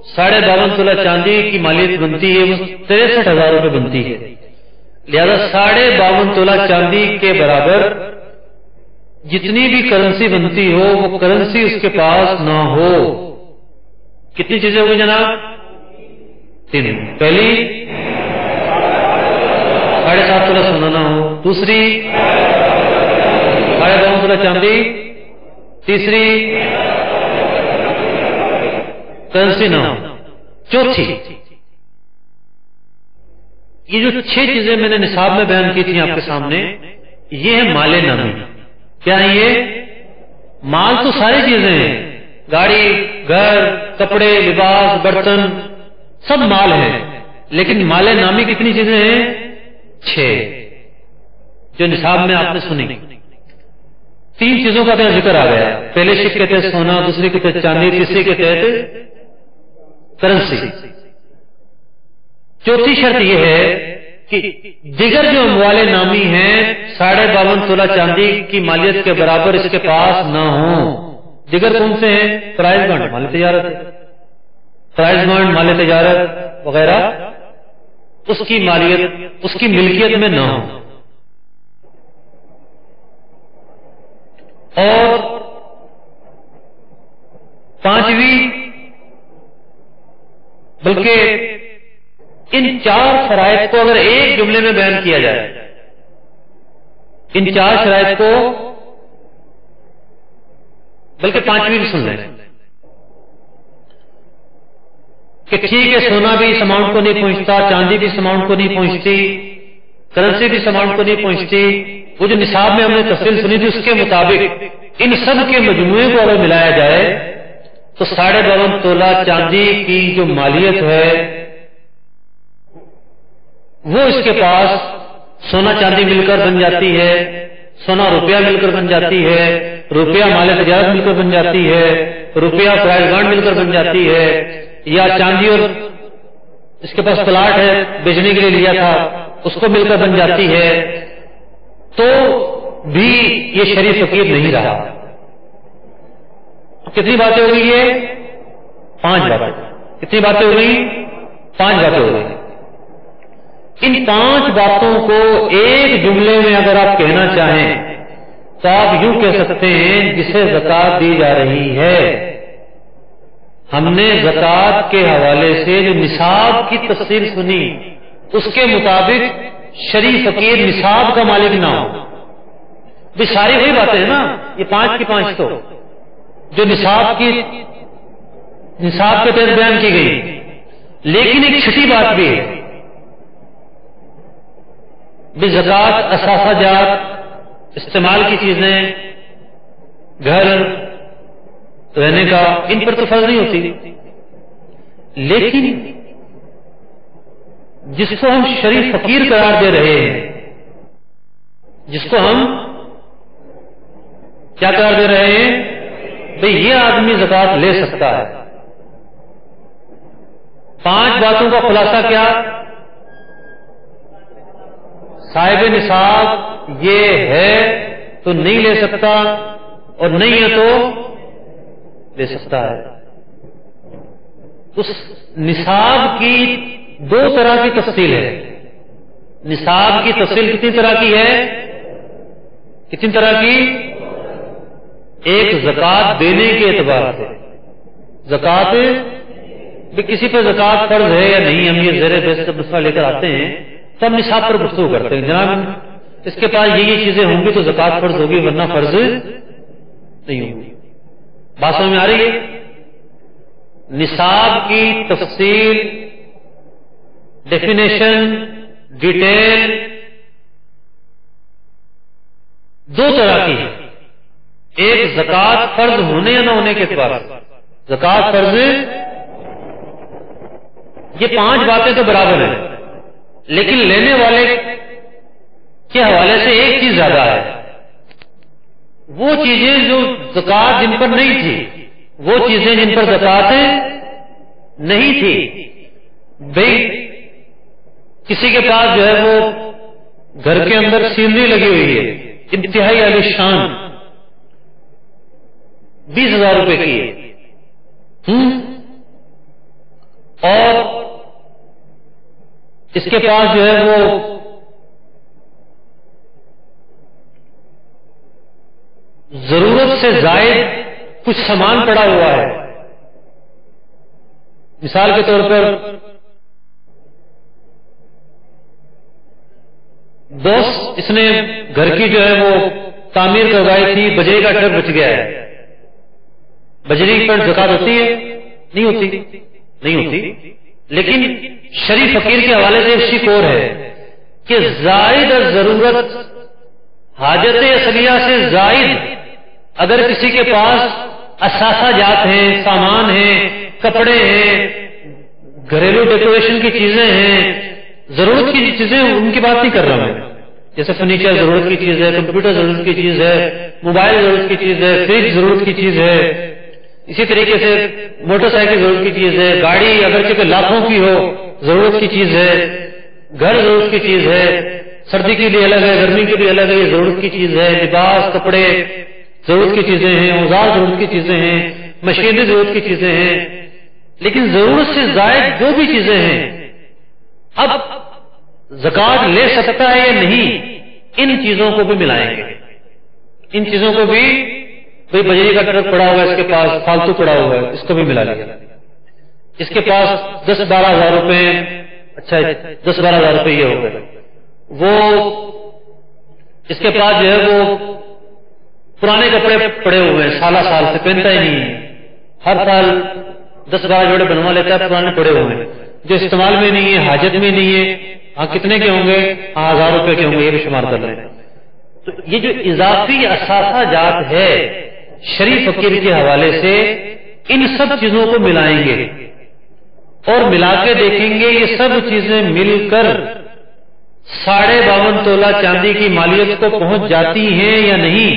B: 52.5 تولہ چاندی کی مالیت بنتی ہے وہ 63,000 روپے بنتی ہے. لہذا 52.5 تولہ چاندی کے برابر جتنی بھی کرنسی بنتی ہو وہ کرنسی اس کے پاس نہ ہو. کتنی چیزیں ہوگی جناب؟ 3. پہلی 7.5 تولہ سونا نہ ہو، دوسری 52.5 تولہ چاندی، تیسری کرنسی نہ ہو، چوتھی یہ جو 6 چیزیں میں نے نصاب میں بیان کی تھی آپ کے سامنے، یہ ہے مال نامی. کیا ہے یہ؟ مال تو ساری چیزیں ہیں گاڑی، گھر، کپڑے، لباس، برتن سب مال ہیں، لیکن مال نامی کتنی چیزیں ہیں؟ 6 جو نصاب میں آپ نے سنی۔ 3 چیزوں کا ذکر آ گیا، پہلے شق کے تحت سونا، دوسرے کے تحت چاندی، تیسرے کے تحت کرنسی۔ چوتھی شرط یہ ہے کہ دیگر جو اموال نامی ہیں 52.5 تولہ چاندی کی مالیت کے برابر اس کے پاس نہ ہوں۔ دیگر کون سے ہیں؟ پرائز بانڈ، مال تجارت، پرائز بانڈ، مال تجارت وغیرہ، اس کی مالیت، اس کی ملکیت میں نہ ہو۔ اور 5ویں، بلکہ ان 4 شرائط کو اگر ایک جملے میں بیان کیا جائے، ان 4 شرائط کو، بلکہ 5ویں بھی سن لیں کہ ٹھیک ہے سونا بھی اس اماؤنٹ کو نہیں پہنچتا، چاندی بھی اس اماؤنٹ کو نہیں پہنچتی، کرنسی بھی اس اماؤنٹ کو نہیں پہنچتی، وہ جو نصاب میں ہم نے تفصیل سنی تھی اس کے مطابق ان سب کے مجموعے کو اگر ملایا جائے تو 52.5 تولہ چاندی کی جو مالیت ہے وہ اس کے پاس سونا چاندی مل کر بن جاتی ہے، سونا روپیہ مل کر بن جاتی ہے، روپیہ مال تجارت مل کر بن جاتی ہے، روپیہ پرائز بانڈ مل کر بن جاتی ہے، یا چاندی اور اس کے پاس پلاٹ ہے بیچنے کے لیے لیا تھا اس کو مل کر بن جاتی ہے، تو بھی یہ شریف فقیر نہیں رہا۔ کتنی باتیں ہو گئی یہ؟ 5 باتیں۔ کتنی باتیں ہو گئی؟ 5 باتیں ہو گئی۔ ان 5 باتوں کو ایک جملے میں اگر آپ کہنا چاہیں تو آپ یوں کہہ سکتے ہیں جسے زکوٰۃ دی جا رہی ہے، ہم نے زکوٰۃ کے حوالے سے جو نصاب کی تفصیل سنی اس کے مطابق شریف فقیر نصاب کا مالک نہ ہو۔ بھی ساری وہی باتیں ہیں نا، یہ 5 کی 5 تو جو نصاب کے تحت بیان کی گئی، لیکن ایک چھٹی بات بھی ہے، بھی زکوٰۃ اثاثہ جات، استعمال کی چیزیں، گھر، رہنے کا، ان پر تو فرض نہیں ہوتی، لیکن جس کو ہم شریف فقیر قرار دے رہے ہیں، جس کو ہم کیا قرار دے رہے ہیں؟ بھئی یہ آدمی زکوٰۃ لے سکتا ہے۔ 5 باتوں کا خلاصہ کیا؟ صاحب نصاب یہ ہے تو نہیں لے سکتا، اور نہیں ہے تو لے سکتا ہے۔ اس نصاب کی 2 طرح کی تفصیل ہے۔ نصاب کی تفصیل کتنی طرح کی ہے؟ کتنی طرح کی؟ ایک زکوٰۃ دینے کے اعتبار سے، زکوٰۃ بھی کسی پر زکوٰۃ فرض ہے یا نہیں، ہم یہ زیر بحث کا مسئلہ لے کر آتے ہیں تو ہم نصاب پر گفتگو کرتے ہیں، جناب اس کے پاس یہ چیزیں ہوں گی تو زکوٰۃ فرض ہوگی ورنہ فرض نہیں ہوگی۔ بات سمجھ میں آ رہی ہے؟ نصاب کی تفصیل، ڈیفینیشن، ڈیٹیل 2 طرح کی ہے۔ ایک زکوٰۃ فرض ہونے یا نہ ہونے کے اعتبار سے، زکوٰۃ فرض، یہ 5 باتیں تو برابر ہیں، لیکن لینے والے کے حوالے سے ایک چیز زیادہ ہے، وہ چیزیں جو زکوٰۃ جن پر نہیں تھی، وہ چیزیں جن پر زکوٰۃ نہیں تھی، بھئی کسی کے پاس جو ہے وہ گھر کے اندر سینری لگی ہوئی ہے انتہائی عالی شان، 20,000 روپے کی ہے، اور اس کے پاس جو ہے وہ ضرورت سے زائد کچھ سامان پڑا ہوا ہے، مثال کے طور پر دوست اس نے گھر کی جو ہے وہ تعمیر کروائی تھی، بجری کا ٹرک بچ گیا ہے، بجری پر زکوٰۃ ہوتی ہے؟ نہیں ہوتی، نہیں ہوتی، لیکن شریف فقیر کے حوالے سے ایک شک اور ہے کہ زائد ضرورت، حاجت اصلیہ سے زائد اگر کسی کے پاس اثاثہ جات ہیں، سامان ہیں، کپڑے ہیں، گھریلو ڈیکوریشن کی چیزیں ہیں، ضرورت کی چیزیں، ان کی بات نہیں کر رہا میں. جیسے فرنیچر ضرورت کی چیز ہے، کمپیوٹر ضرورت کی چیز ہے، موبائل ضرورت کی چیز ہے، فریج ضرورت کی چیز ہے، اسی طریقے سے موٹر سائیکل ضرورت کی چیز ہے، گاڑی اگرچہ کہ لاکھوں کی ہو ضرورت کی چیز ہے، گھر ضرورت کی چیز ہے، سردی کے لیے الگ ہے، گرمی کے لیے الگ ہے، یہ ضرورت کی چیز ہے، لباس، کپڑے ضرورت کی چیزیں ہیں، اوزار ضرورت کی چیزیں ہیں، مشینیں ضرورت کی چیزیں ہیں. لیکن ضرورت سے زائد جو بھی چیزیں ہیں اب زکوٰۃ لے سکتا ہے یا نہیں، ان چیزوں کو بھی ملائیں گے. ان چیزوں کو بھی، کوئی بجری کا ٹرک پڑا ہوا ہے اس کے پاس، فالتو پڑا ہوا ہے، اس کو بھی ملا لیا. اس کے پاس 10-12 ہزار روپے، اچھا 10-12 ہزار روپے یہ ہو گئے. وہ اس کے پاس جو ہے وہ پرانے کپڑے پڑے ہوئے ہیں، سالہ سال سے پہنتا ہی نہیں ہے، ہر سال 10-12 جوڑے بنوا لیتا ہے، پرانے پڑے ہوئے ہیں جو استعمال میں نہیں ہے، حاجت میں نہیں ہے. ہاں کتنے کے ہوں گے؟ 1000 روپے کے ہوں گے، یہ بھی شمار کر لیں. تو یہ جو اضافی اثاثہ جات ہے شریف فقیر کے حوالے سے، ان سب چیزوں کو ملائیں گے اور ملا کے دیکھیں گے یہ سب چیزیں مل کر 52.5 تولہ چاندی کی مالیت کو پہنچ جاتی ہیں یا نہیں.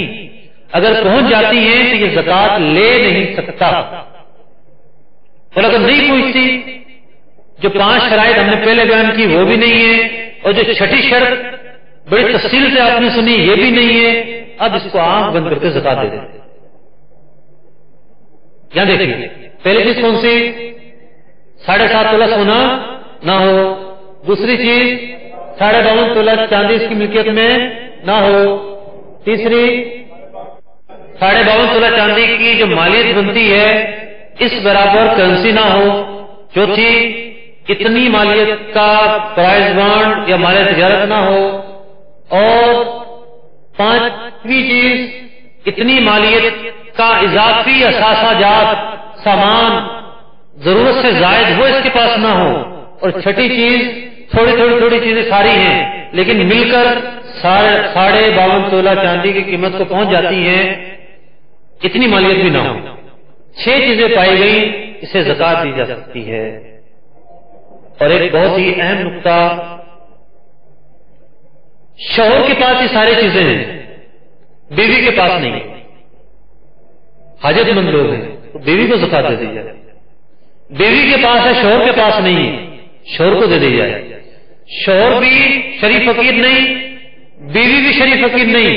B: اگر پہنچ جاتی ہیں تو یہ زکوٰۃ لے نہیں سکتا، اور اگر نہیں پہنچتی، جو 5 شرائط ہم نے پہلے بیان کی وہ بھی نہیں ہے، اور جو 6ٹھی شرط بڑی تفصیل سے آپ نے سنی یہ بھی نہیں ہے. اب اس کو آنکھ بند کر کے زکوٰۃ دے دیں. یہاں دیکھیے پہلی چیز کون سی؟ 7.5 تولہ سونا نہ ہو. دوسری چیز 52.5 تولہ چاندی اس کی ملکیت میں نہ ہو. تیسری 52.5 تولہ چاندی کی جو مالیت بنتی ہے اس برابر کرنسی نہ ہو. چوتھی اتنی مالیت کا پرائز بانڈ یا مالیت تجارت نہ ہو. اور 5ویں چیز اتنی مالیت کا اضافی اثاثہ جات، سامان ضرورت سے زائد وہ اس کے پاس نہ ہو. اور 6ٹھی چیز تھوڑی چیزیں ساری ہیں لیکن مل کر 52.5 تولہ چاندی کی قیمت کو پہنچ جاتی ہیں، اتنی مالیت بھی نہ ہو. 6 چیزیں پائی گئی، اسے زکوٰۃ دی جا سکتی ہے. اور ایک بہت ہی اہم نقطہ، شوہر کے پاس یہ ساری چیزیں ہیں، بیوی کے پاس نہیں. حاجت مند لوگ ہیں تو بیوی کو زکوٰۃ دے دی جائے. بیوی کے پاس ہے، شوہر کے پاس نہیں ہے، شوہر کو دے دی جائے. شوہر بھی شریف فقیر نہیں، بیوی بھی شریف فقیر نہیں،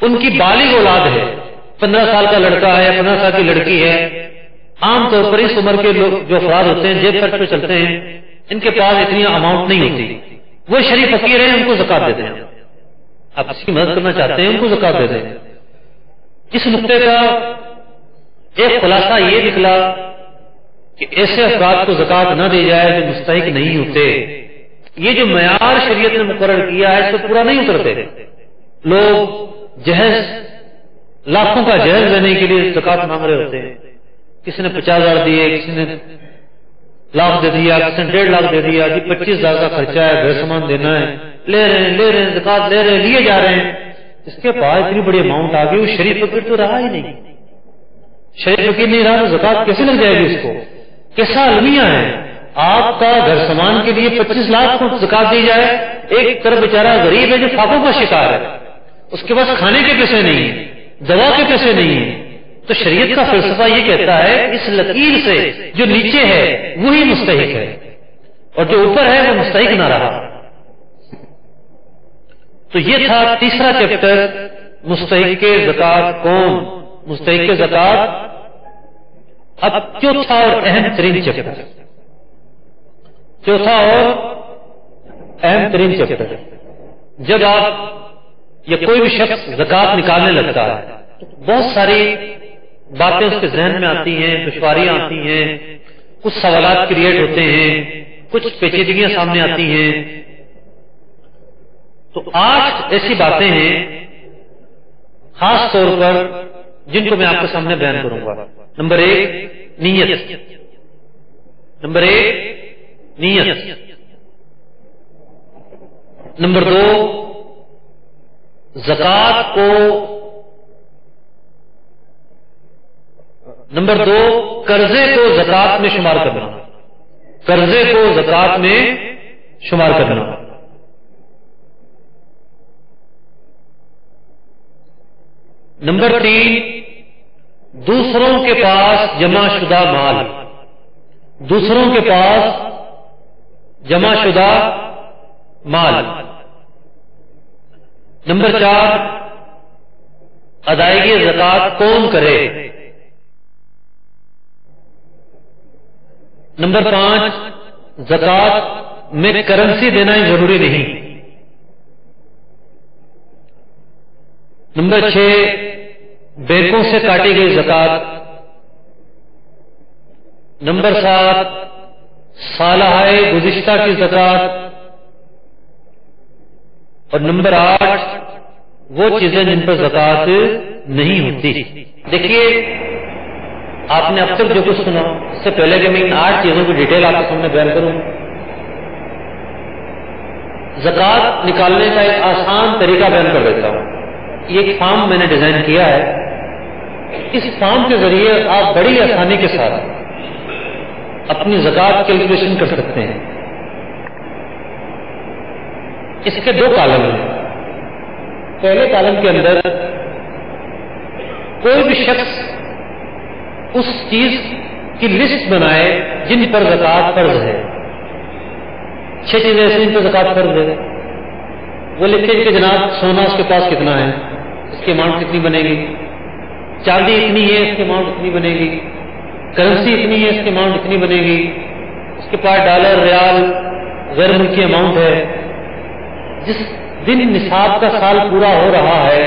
B: ان کی بالغ اولاد ہے، 15 سال کا لڑکا ہے، 15 سال کی لڑکی ہے. عام طور پر اس عمر کے لوگ جو افراد ہوتے ہیں جیب خرچ پہ چلتے ہیں، ان کے پاس اتنی اماؤنٹ نہیں ہوتی، وہ شریف فقیر ہیں، ان کو زکوٰۃ دے دیں. آپ اس کی مدد کرنا چاہتے ہیں ان کو زکوٰۃ دے دیں. اس نقطے کا ایک خلاصہ یہ نکلا کہ ایسے افراد کو زکوٰۃ نہ دی جائے جو مستحق نہیں ہوتے. یہ جو معیار شریعت نے مقرر کیا ہے اس سے پورا نہیں اترتے. لوگ جہیز، لاکھوں کا جہیز لینے کے لیے زکوٰۃ مانگ رہے ہوتے ہیں. کسی نے 50,000 دیے، کسی نے لاکھ دے دیا، کسی نے 1.5 لاکھ دے دیا، جی 25,000 کا خرچہ ہے، گھر سامان دینا ہے، لے رہے ہیں زکوٰۃ لے رہے ہیں، لیے جا رہے ہیں. اس کے پاس اتنی بڑی اماؤنٹ آ گئی، وہ شریف فقیر تو رہا ہی نہیں. شریف فقیر نہیں رہا تو زکوٰۃ کیسے لگ جائے گی اس کو؟ کیسا المیہ ہے؟ آپ کا گھر سامان کے لیے 25 لاکھ کو زکوٰۃ دی جائے. ایک طرف بیچارہ غریب ہے جو فاقوں کا شکار ہے، اس کے پاس کھانے کے پیسے نہیں ہیں، دوا کے پیسے نہیں ہیں. تو شریعت کا فلسفہ یہ کہتا ہے اس لکیر سے جو نیچے ہے وہی مستحق ہے، اور جو اوپر ہے وہ مستحق نہ رہا. تو یہ تھا تیسرا چیپٹر، مستحق زکوٰۃ کون؟ مستحق زکوٰۃ. اب چوتھا اور اہم ترین چیپٹر، جب آپ یا کوئی بھی شخص زکوٰۃ نکالنے لگتا ہے تو بہت ساری باتیں اس کے ذہن میں آتی ہیں، دشواریاں آتی ہیں، کچھ سوالات کریٹ ہوتے ہیں، کچھ پیچیدگیاں سامنے آتی ہیں. تو 8 ایسی باتیں ہیں خاص طور پر جن کو میں آپ کے سامنے بیان کروں گا. نمبر 1 نیت. نمبر 2 زکوٰۃ کو نمبر 2 قرضے کو زکات میں شمار کرنا، قرضے کو زکات میں شمار کرنا۔ نمبر 3 دوسروں کے پاس جمع شدہ مال، دوسروں کے پاس جمع شدہ مال۔ نمبر 4 ادائیگی زکات کون کرے۔ نمبر 5 زکات میں کرنسی دینا ہی ضروری نہیں۔ نمبر 6 بینکوں سے کاٹی گئی زکات۔ نمبر 7 سالہ گزشتہ کی زکات۔ اور نمبر 8 وہ چیزیں جن پر زکات نہیں ہوتی۔ دیکھیے آپ نے اب تک جو کچھ سنا، اس سے پہلے کہ میں ان 8 چیزوں کی ڈیٹیل آپ کے سامنے بیان کروں، زکات نکالنے کا ایک آسان طریقہ بیان کر دیتا ہوں۔ یہ ایک فارم میں نے ڈیزائن کیا ہے، اس فارم کے ذریعے آپ بڑی آسانی کے ساتھ اپنی زکات کیلکولیشن کر سکتے ہیں۔ اس کے 2 کالم ہیں۔ پہلے کالم کے اندر کوئی بھی شخص اس چیز کی لسٹ بنائے جن پر زکات فرض ہے۔ 6 چیزیں ایسی جن پر زکات فرض ہے، وہ لکھے کہ جناب سونا اس کے پاس کتنا ہے، اس کی اماؤنٹ کتنی بنے گی، چاندی اتنی ہے اس کی اماؤنٹ اتنی بنے گی، کرنسی اتنی ہے اس کی اماؤنٹ اتنی بنے گی، اس کے پاس ڈالر ریال غیر ملکی اماؤنٹ ہے، جس دن نصاب کا سال پورا ہو رہا ہے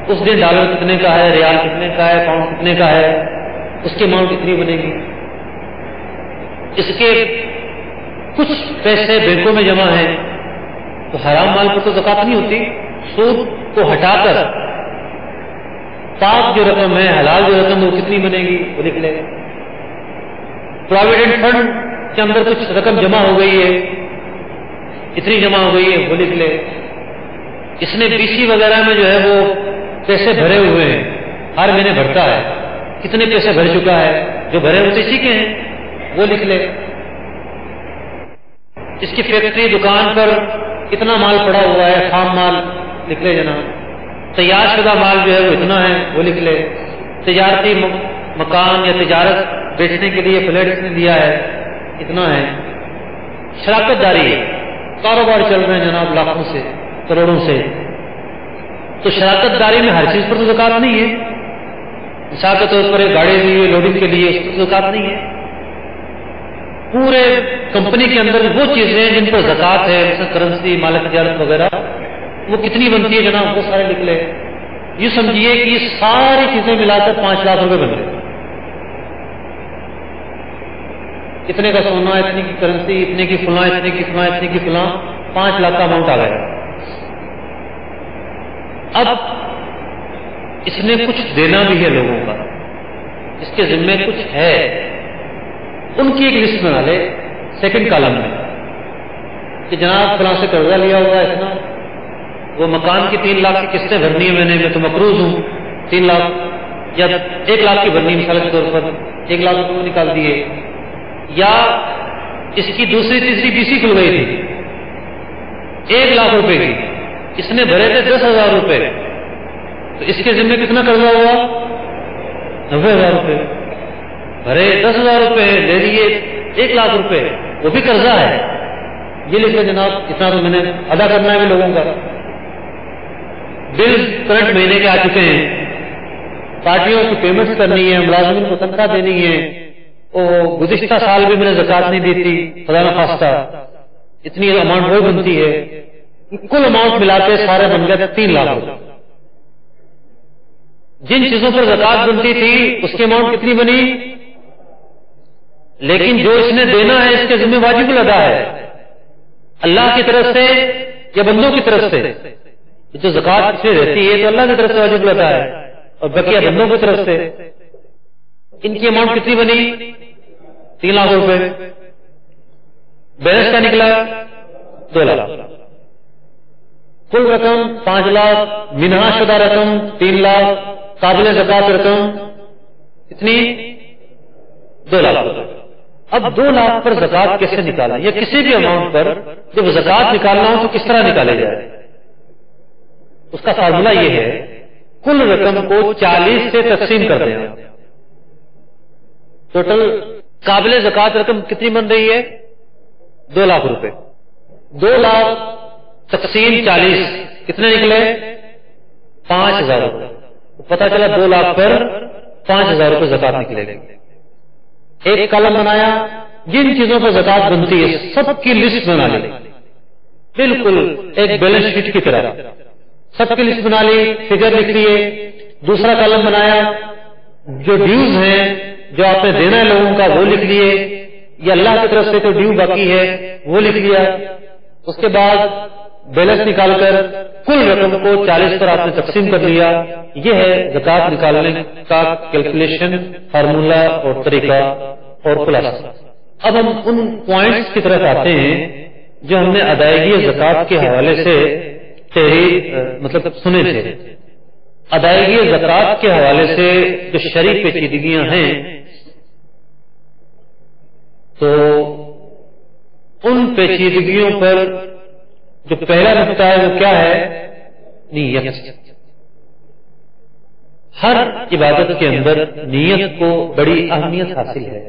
B: اس دن ڈالر کتنے کا ہے، ریال کتنے کا ہے، پاؤنڈ کتنے کا ہے، اس کی اماؤنٹ کتنی بنے گی۔ اس کے کچھ پیسے بینکوں میں جمع ہیں تو حرام مال پر تو زکات نہیں ہوتی، سود کو ہٹا کر پاک جو رقم ہے، حلال جو رقم ہے وہ کتنی بنے گی وہ لکھ لے۔ پروویڈنٹ فنڈ کے اندر کچھ رقم جمع ہو گئی ہے، اتنی جمع ہو گئی ہے وہ لکھ لے۔ اس نے بی سی وغیرہ میں جو ہے وہ پیسے بھرے ہوئے ہیں، ہر مہینے بھرتا ہے، کتنے پیسے بھر چکا ہے، جو بھرے ہوئے اسی کے ہیں وہ لکھ لے۔ اس کی فیکٹری دکان پر اتنا مال پڑا ہوا ہے، خام مال لکھ لے جناب۔ تیار شدہ مال جو ہے وہ اتنا ہے وہ لکھ لے۔ تجارتی مکان یا تجارت بیچنے کے لیے فلیٹ اس نے دیا ہے اتنا ہے۔ شراکت داری ہے، کاروبار چل رہے ہیں جناب لاکھوں سے کروڑوں سے، تو شراکت داری میں ہر چیز پر تو زکات نہیں ہے۔ مثال کے طور پر ایک گاڑی دی ہوئی لوڈنگ کے لیے اس پر زکات نہیں ہے۔ پورے کمپنی کے اندر وہ چیزیں جن پر زکات ہے جیسے کرنسی، مال تجارت وغیرہ، وہ کتنی بنتی ہے جناب وہ سارے لکھ لے۔ یہ سمجھیے کہ یہ ساری چیزیں ملا کر 5 لاکھ روپے بن گئے۔ اتنے کا سونا، اتنے کی کرنسی، اتنے کی فلاں، اتنے کی فلاں، اتنے کی فلاں، 5 لاکھ کا اماؤنٹ آ گیا۔ اب اس نے کچھ دینا بھی ہے لوگوں کا، اس کے ذمے کچھ ہے، ان کی ایک لسٹ بنا لے سیکنڈ کالم میں کہ جناب فلاں سے قرضہ لیا ہوا ہے اتنا، وہ مکان کی 3 لاکھ کی قسطیں بھرنی ہے میں تو مقروض ہوں 3 لاکھ یا 1 لاکھ کی بھرنی، مثال کے طور پر 1 لاکھ روپے نکال دیے، یا اس کی دوسری تیسری بی سی کھل گئی تھی 1 لاکھ روپے کی، اس نے بھرے تھے 10,000 روپے، تو اس کے ذمے کتنا قرضہ ہوا 90,000 روپے، بھرے 10,000 روپے، لے لیے 1 لاکھ روپے، وہ بھی قرضہ ہے۔ یہ لکھے جناب اتنا تو میں نے ادا کرنا ہے بھی لوگوں کا، بل کرنٹ مہینے کے آ چکے ہیں، پارٹیوں کی پیمنٹس کرنی ہے، ملازمین کو تنخواہ دینی ہے، گزشتہ سال بھی میں نے زکات نہیں دی تھی خدا نخواستہ، اتنی اماؤنٹ وہ بنتی ہے، کل اماؤنٹ ملاتے سارے بن گئے 3 لاکھ روپے۔ جن چیزوں پر زکات بنتی تھی اس کی اماؤنٹ کتنی بنی، لیکن جو اس نے دینا ہے اس کے ذمہ واجب الادا ہے، اللہ کی طرف سے یا بندوں کی طرف سے۔ جو زکات اس میں رہتی ہے تو اللہ کی طرف سے واجب الادا ہے، اور بقیہ بندوں کی طرف سے۔ ان کی اماؤنٹ کتنی بنی 3 لاکھ روپے، بیلنس کا نکلا 2 لاکھ، کل رقم 5 لاکھ، منہا شدہ رقم 3 لاکھ، قابل زکات رقم کتنی 2 لاکھ روپے. اب 2 لاکھ پر زکات کیسے نکالا؟ یا کسی بھی اماؤنٹ پر جب زکات نکالنا ہو تو کس طرح نکالے جائے؟ اس کا فارمولہ یہ ہے، کل رقم کو 40 سے تقسیم کر دیں. ٹوٹل قابل زکات رقم کتنی بن رہی ہے؟ 2 لاکھ روپے. 2 لاکھ تقسیم 40 کتنے نکلے؟ 5,000 روپے. پتا چلا 2 لاکھ پر 5,000 روپے زکات نکلے گی. ایک کالم بنایا، جن چیزوں پر زکات بنتی ہے سب کی لسٹ بنا لی، بالکل ایک بیلنس شیٹ کی طرح سب کی لسٹ بنا لی، فگر لکھ لیے. دوسرا کالم بنایا، جو ڈیوز ہیں جو آپ نے دینا ہے لوگوں کا وہ لکھ لیے، یا اللہ کی طرف سے کوئی ڈیو باقی ہے وہ لکھ لیا. اس کے بعد بیلنس نکال کر کل رقم کو 40 پر آپ نے تقسیم کر لیا. یہ ہے زکات نکالنے کا کیلکولیشن فارمولا اور طریقہ اور خلاصہ. اب ہم ان پوائنٹس کی طرف آتے ہیں جو ہم نے ادائیگی زکات کے حوالے سے مطلب سنے تھے. ادائیگی زکات کے حوالے سے جو شرعی پیچیدگیاں ہیں، تو ان پیچیدگیوں پر جو پہلا نقطہ ہے وہ کیا ہے؟ نیت. ہر عبادت کے اندر نیت کو بڑی اہمیت حاصل ہے.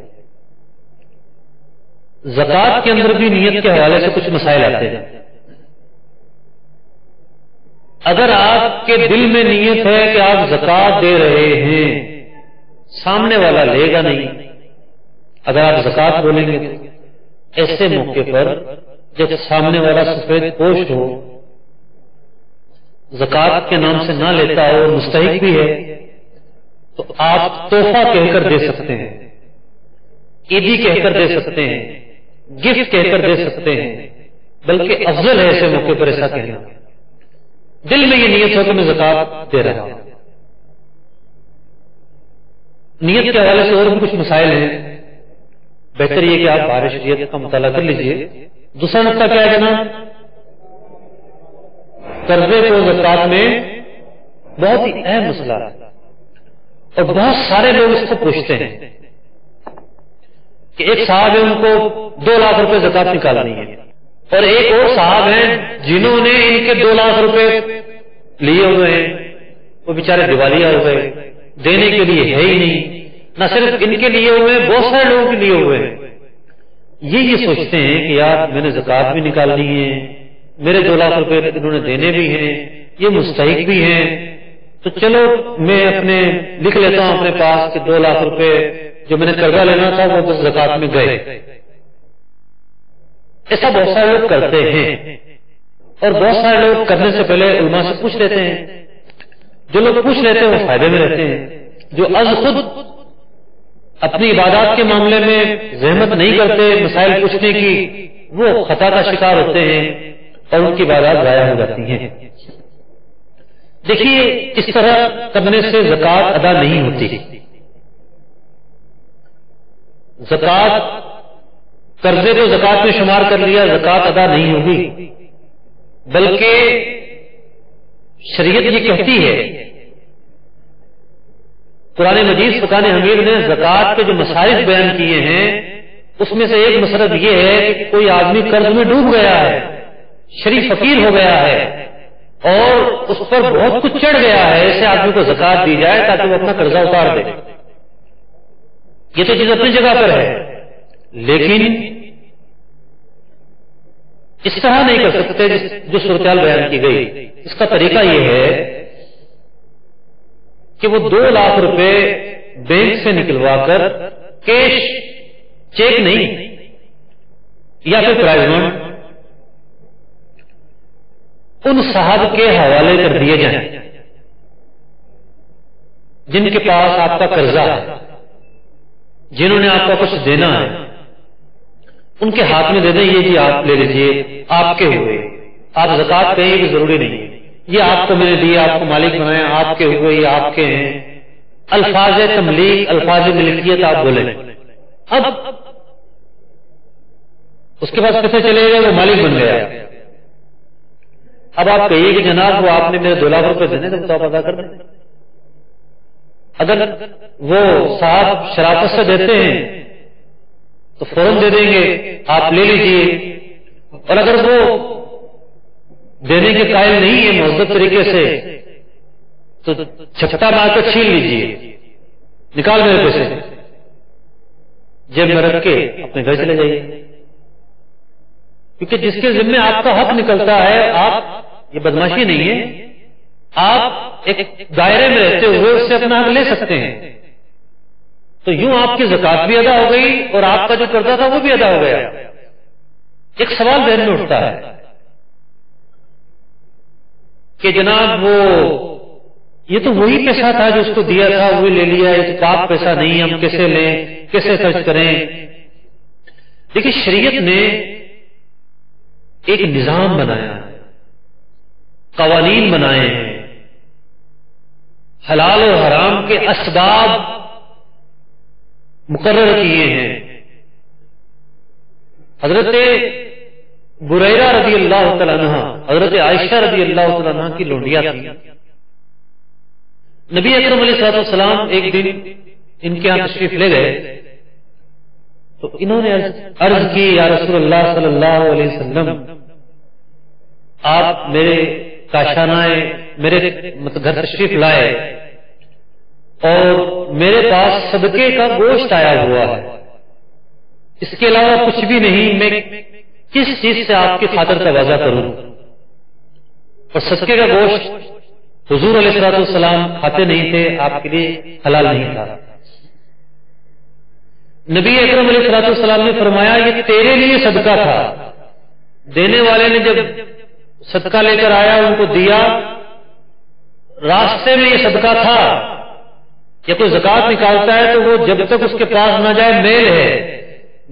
B: زکات کے اندر بھی نیت کے حوالے سے کچھ مسائل آتے ہیں. اگر آپ کے دل میں نیت ہے کہ آپ زکات دے رہے ہیں، سامنے والا لے گا نہیں. اگر آپ زکات بولیں گے تو ایسے موقع پر جب سامنے والا سفید پوش ہو، زکات کے نام سے نہ لیتا ہو، مستحق بھی ہے، تو آپ تحفہ کہہ کر دے سکتے ہیں، عیدی کہہ کر دے سکتے ہیں، گفٹ کہہ کر دے سکتے ہیں. بلکہ افضل ہے ایسے موقع پر ایسا کہنا. دل میں یہ نیت ہو کہ میں زکات دے رہا ہوں. نیت کے حوالے سے اور بھی کچھ مسائل ہیں، بہتر یہ کہ آپ بارِ شریعت کا مطالعہ کر لیجئے. دوسرا نقطہ کیا ہے جناب؟ قرضے کو زکات میں بہت ہی اہم مسئلہ ہے، اور بہت سارے لوگ اس کو پوچھتے ہیں کہ ایک صاحب ہے ان کو 2 لاکھ روپے زکات نکالنی ہے، اور ایک اور صاحب ہیں جنہوں نے ان کے 2 لاکھ روپے لیے ہوئے ہیں، وہ بیچارے دیوالیہ ہو گئے، دینے کے لیے ہے ہی نہیں. نہ صرف ان کے لیے ہوئے، بہت سارے لوگوں کے لیے ہوئے ہیں. یہ سوچتے ہیں کہ یار میں نے زکات بھی نکالنی ہے، میرے 2 لاکھ روپے انہوں نے دینے بھی ہیں، یہ مستحق بھی ہیں، تو چلو میں اپنے لکھ لیتا ہوں اپنے پاس کہ 2 لاکھ روپے جو میں نے قرضہ لینا تھا وہ تو زکات میں گئے. ایسا بہت سارے لوگ کرتے ہیں، اور بہت سارے لوگ کرنے سے پہلے علماء سے پوچھ لیتے ہیں. جو لوگ پوچھ لیتے ہیں وہ فائدے میں رہتے ہیں. جو از خود اپنی عبادات کے معاملے میں زحمت نہیں کرتے مسائل پوچھنے کی، وہ خطا کا شکار ہوتے ہیں اور ان کی عبادات ضائع ہو جاتی ہیں. دیکھیے اس طرح کرنے سے زکات ادا نہیں ہوتی. زکات قرضے کو زکات میں شمار کر لیا، زکات ادا نہیں ہوگی. بلکہ شریعت یہ کہتی ہے، قرآن مجید فرقان حمید نے زکات کے جو مصارف بیان کیے ہیں اس میں سے ایک مصرف یہ ہے کہ کوئی آدمی قرض میں ڈوب گیا ہے، شریف فقیر ہو گیا ہے اور اس پر بہت کچھ چڑھ گیا ہے، ایسے آدمی کو زکات دی جائے تاکہ وہ اپنا قرضہ اتار دے. یہ تو چیز اپنی جگہ پر ہے، لیکن اس طرح نہیں کر سکتے جو صورتحال بیان کی گئی. اس کا طریقہ یہ ہے کہ وہ 2 لاکھ روپے بینک سے نکلوا کر کیش، چیک نہیں یا پھر پرائز بانڈ، ان صاحب کے حوالے کر دیے جائیں جن کے پاس آپ کا قرضہ ہے، جنہوں نے آپ کا کچھ دینا ہے، ان کے ہاتھ میں دے دیں. یہ جی آپ لے لیجئے، آپ کے ہوئے، آپ زکات کہیں بھی ضروری نہیں ہے، یہ آپ کو میں نے دیا، آپ کو مالک بنایا، آپ کے ہوئے، یہ آپ کے ہیں. الفاظ تملیک، الفاظ ملکیت آپ بولیں. اب اس کے بعد کیسے چلے گا؟ وہ مالک بن گیا. اب آپ کہیے کہ جناب وہ آپ نے میرے 2 لاکھ روپے دینے تو بتاؤ ادا کر دیں. اگر وہ صاحب شرافت سے دیتے ہیں تو فوراً دے دیں گے، آپ لے لیجئے، اور اگر وہ دینے کے قائل نہیں ہے مہذب طریقے سے تو چھپٹا مار کر چھین لیجئے، نکال میرے پیسے، جیب میں رکھ کے اپنے گھر چلے جائیے، کیونکہ جس کے ذمہ آپ کا حق نکلتا ہے، آپ یہ بدماشی نہیں ہے، آپ ایک دائرے میں رہتے ہوئے اس سے اپنا حق لے سکتے ہیں، تو یوں آپ کی زکات بھی ادا ہو گئی اور آپ کا جو قرضہ تھا وہ بھی ادا ہو گیا۔ ایک سوال ذہن میں اٹھتا ہے کہ جناب وہ یہ تو وہی پیسہ تھا جو اس کو دیا تھا، وہی لے لیا، یہ تو پاک پیسہ نہیں، ہم کیسے لیں، کیسے خرچ کریں؟ دیکھیے شریعت نے ایک نظام بنایا ہے، قوانین بنائے ہیں، حلال و حرام کے اسباب مقرر کیے ہیں۔ حضرت بریرہ رضی اللہ تعالیٰ عنہ، حضرت عائشہ رضی اللہ تعالیٰ عنہ کی لونڈیا تھی، نبی اکرم علیہ السلام ایک دن ان کے یہاں تشریف لے گئے تو انہوں نے عرض کی، یا رسول اللہ صلی اللہ علیہ وسلم، آپ میرے کاشانہ میرے گھر تشریف لائے اور میرے پاس صدقے کا گوشت آیا ہوا ہے، اس کے علاوہ کچھ بھی نہیں، میں کس چیز سے آپ کی خاطر تواضع کروں؟ اور صدقے کا گوشت حضور علیہ السلام کھاتے نہیں تھے، آپ کے لیے حلال نہیں تھا۔ نبی اکرم علیہ السلام نے فرمایا یہ تیرے لیے صدقہ تھا۔ دینے والے نے جب صدقہ لے کر آیا، ان کو دیا، راستے میں یہ صدقہ تھا، یا کوئی زکات نکالتا ہے تو وہ جب تک اس کے پاس نہ جائے میل ہے،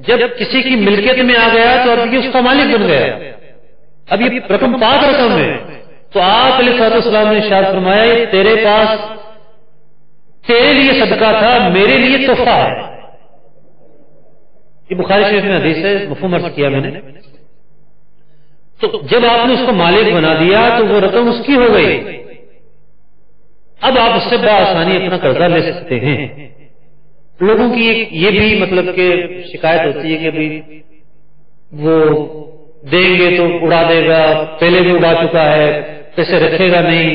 B: جب کسی کی ملکیت میں آ گیا تو اب یہ اس کا مالک بن گیا، اب یہ رقم پاک رقم ہے، تو آپ علیہ السلام نے ارشاد فرمایا یہ تیرے پاس تیرے لیے صدقہ تھا، میرے لیے تحفہ ہے۔ یہ بخاری شریف میں حدیث ہے، مفہوم عرض کیا میں نے۔ تو جب آپ نے اس کو مالک بنا دیا تو وہ رقم اس کی ہو گئی، اب آپ اس سے بآسانی اپنا قرضہ لے سکتے ہیں۔ لوگوں کی یہ بھی مطلب کہ شکایت ہوتی ہے کہ ابھی وہ دیں گے تو اڑا دے گا، پہلے بھی اڑا چکا ہے، پیسے رکھے گا نہیں،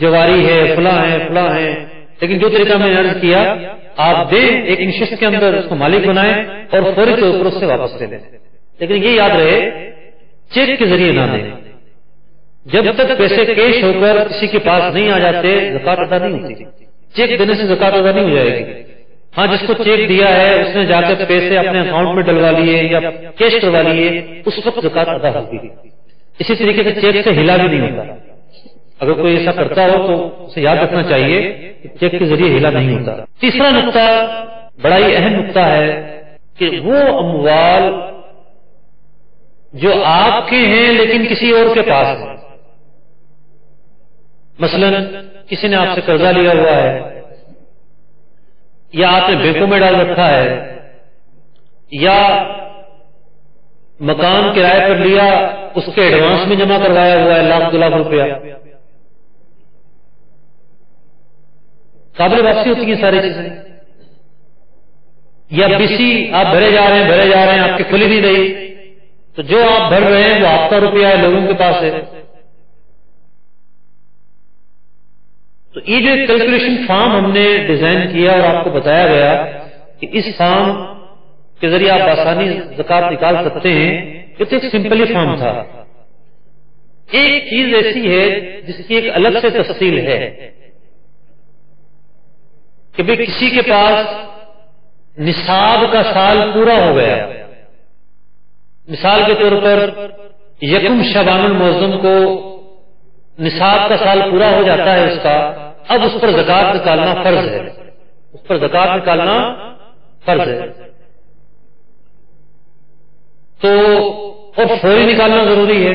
B: جواری ہے، فلاں ہے، لیکن جو طریقہ میں نے عرض کیا، آپ دیں، ایک نشست کے اندر اس کو مالک بنائیں اور فوری طور پر اس سے واپس لے لیں، لیکن یہ یاد رہے چیک کے ذریعے نہ دیں، جب تک پیسے کیش ہو کر کسی کے پاس نہیں آ جاتے زکات ادا نہیں ہوتی۔ چیک دینے سے زکات ادا نہیں ہو جائے گی۔ ہاں جس کو چیک دیا ہے اس نے جا کر پیسے اپنے اکاؤنٹ میں ڈلوا لیے یا کیش کروا لیے، اس وقت زکات ادا ہوگی۔ اسی طریقے سے چیک سے ہلا بھی نہیں ہوتا، اگر کوئی ایسا کرتا ہو تو اسے یاد رکھنا چاہیے کہ چیک کے ذریعے ہلا نہیں ہوتا۔ تیسرا نقطہ بڑا ہی اہم نقطہ ہے کہ وہ اموال جو آپ کے ہیں لیکن کسی اور کے پاس ہیں، مثلا کسی نے آپ سے قرضہ لیا ہوا ہے، یا آپ نے بینکوں میں ڈال رکھا ہے، یا مکان کرائے پر لیا اس کے ایڈوانس میں جمع کروایا ہوا ہے لاکھ 2 لاکھ روپیہ، قابل واپسی ہوتی ہیں ساری چیزیں۔ یا بیسی آپ بھرے جا رہے ہیں آپ کی کھلی نہیں رہی، تو جو آپ بھر رہے ہیں وہ آپ کا روپیہ ہے، لوگوں کے پاس ہے۔ تو یہ جو ایک کیلکولیشن فارم ہم نے ڈیزائن کیا اور آپ کو بتایا گیا کہ اس فارم کے ذریعے آپ آسانی زکات نکال سکتے ہیں، یہ تو ایک سمپلی فارم تھا۔ ایک چیز ایسی ہے جس کی ایک الگ سے تفصیل ہے کہ بھئی کسی کے پاس نصاب کا سال پورا ہو گیا، مثال کے طور پر یکم شعبان المعظم کو نصاب کا سال پورا ہو جاتا ہے اس کا، اب اس پر زکات نکالنا فرض ہے، اس پر زکات نکالنا فرض ہے، تو اور فوری نکالنا ضروری ہے،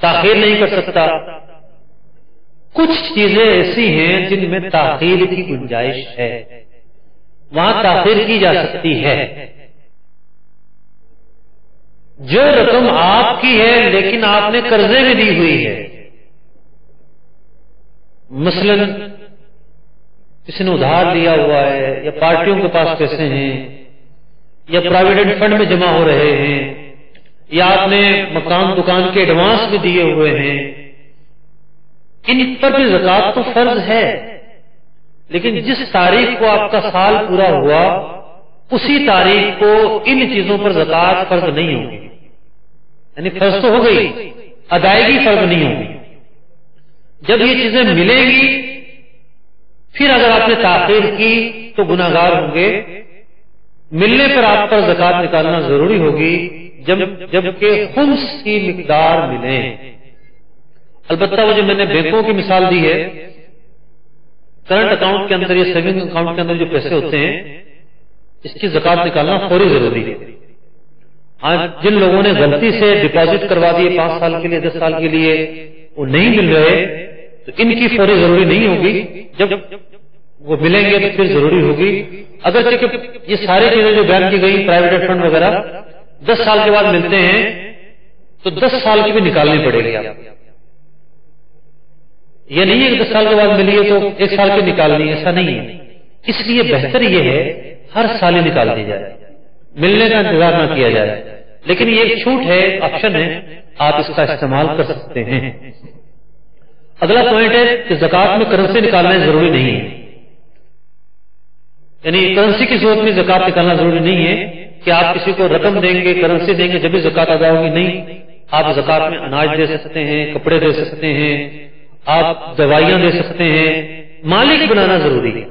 B: تاخیر نہیں کر سکتا۔ کچھ چیزیں ایسی ہیں جن میں تاخیر کی گنجائش ہے، وہاں تاخیر کی جا سکتی ہے۔ جو رقم آپ کی ہے لیکن آپ نے قرضے میں دی ہوئی ہے، مثلا کسی نے ادھار لیا ہوا ہے، یا پارٹیوں کے پاس پیسے ہیں، یا پروویڈنٹ فنڈ میں جمع ہو رہے ہیں یا آپ نے مکان دکان کے ایڈوانس بھی دیے ہوئے ہیں، ان پر بھی زکوٰۃ تو فرض ہے، لیکن جس تاریخ کو آپ کا سال پورا ہوا اسی تاریخ کو ان چیزوں پر زکوٰۃ فرض نہیں ہوگی، یعنی فرض تو ہو گئی، ادائیگی فرض نہیں ہوگی۔ جب یہ چیزیں ملیں گی پھر اگر آپ نے تاخیر کی تو گناہگار ہوں گے، ملنے پر آپ پر زکوٰۃ نکالنا ضروری ہوگی جبکہ خمس کی مقدار ملے۔ البتہ وہ جو میں نے بینکوں کی مثال دی ہے، کرنٹ اکاؤنٹ کے اندر یا سیونگ اکاؤنٹ کے اندر جو پیسے ہوتے ہیں اس کی زکوٰۃ نکالنا فوری ضروری ہے۔ آج جن لوگوں نے غلطی سے ڈپازٹ کروا دیے 5 سال کے لیے 10 سال کے لیے وہ نہیں مل رہے تو ان کی فوری ضروری نہیں ہوگی، جب وہ ملیں گے تو پھر ضروری ہوگی۔ اگرچہ کہ یہ ساری چیزیں جو بیان کی گئی پرائیویٹ فنڈ وغیرہ 10 سال کے بعد ملتے ہیں تو 10 سال کی بھی نکالنی پڑے گی۔ یہ نہیں ہے کہ 10 سال کے بعد ملی ہے تو 1 سال کی نکالنی، ایسا نہیں ہے۔ اس لیے بہتر یہ ہے ہر سال ہی نکال دی جائے، ملنے کا انتظار نہ کیا جائے، لیکن یہ ایک چھوٹ ہے، آپشن ہے، آپ اس کا استعمال کر سکتے ہیں۔ اگلا پوائنٹ ہے کہ زکوٰۃ میں کرنسی نکالنا ضروری نہیں ہے، یعنی کرنسی کی صورت میں زکوٰۃ نکالنا ضروری نہیں ہے کہ آپ کسی کو رقم دیں گے کرنسی دیں گے جب بھی زکوٰۃ ادا ہوگی، نہیں، آپ زکوٰۃ میں اناج دے سکتے ہیں، کپڑے دے سکتے ہیں، آپ دوائیاں دے سکتے ہیں، مالک بنانا ضروری ہے۔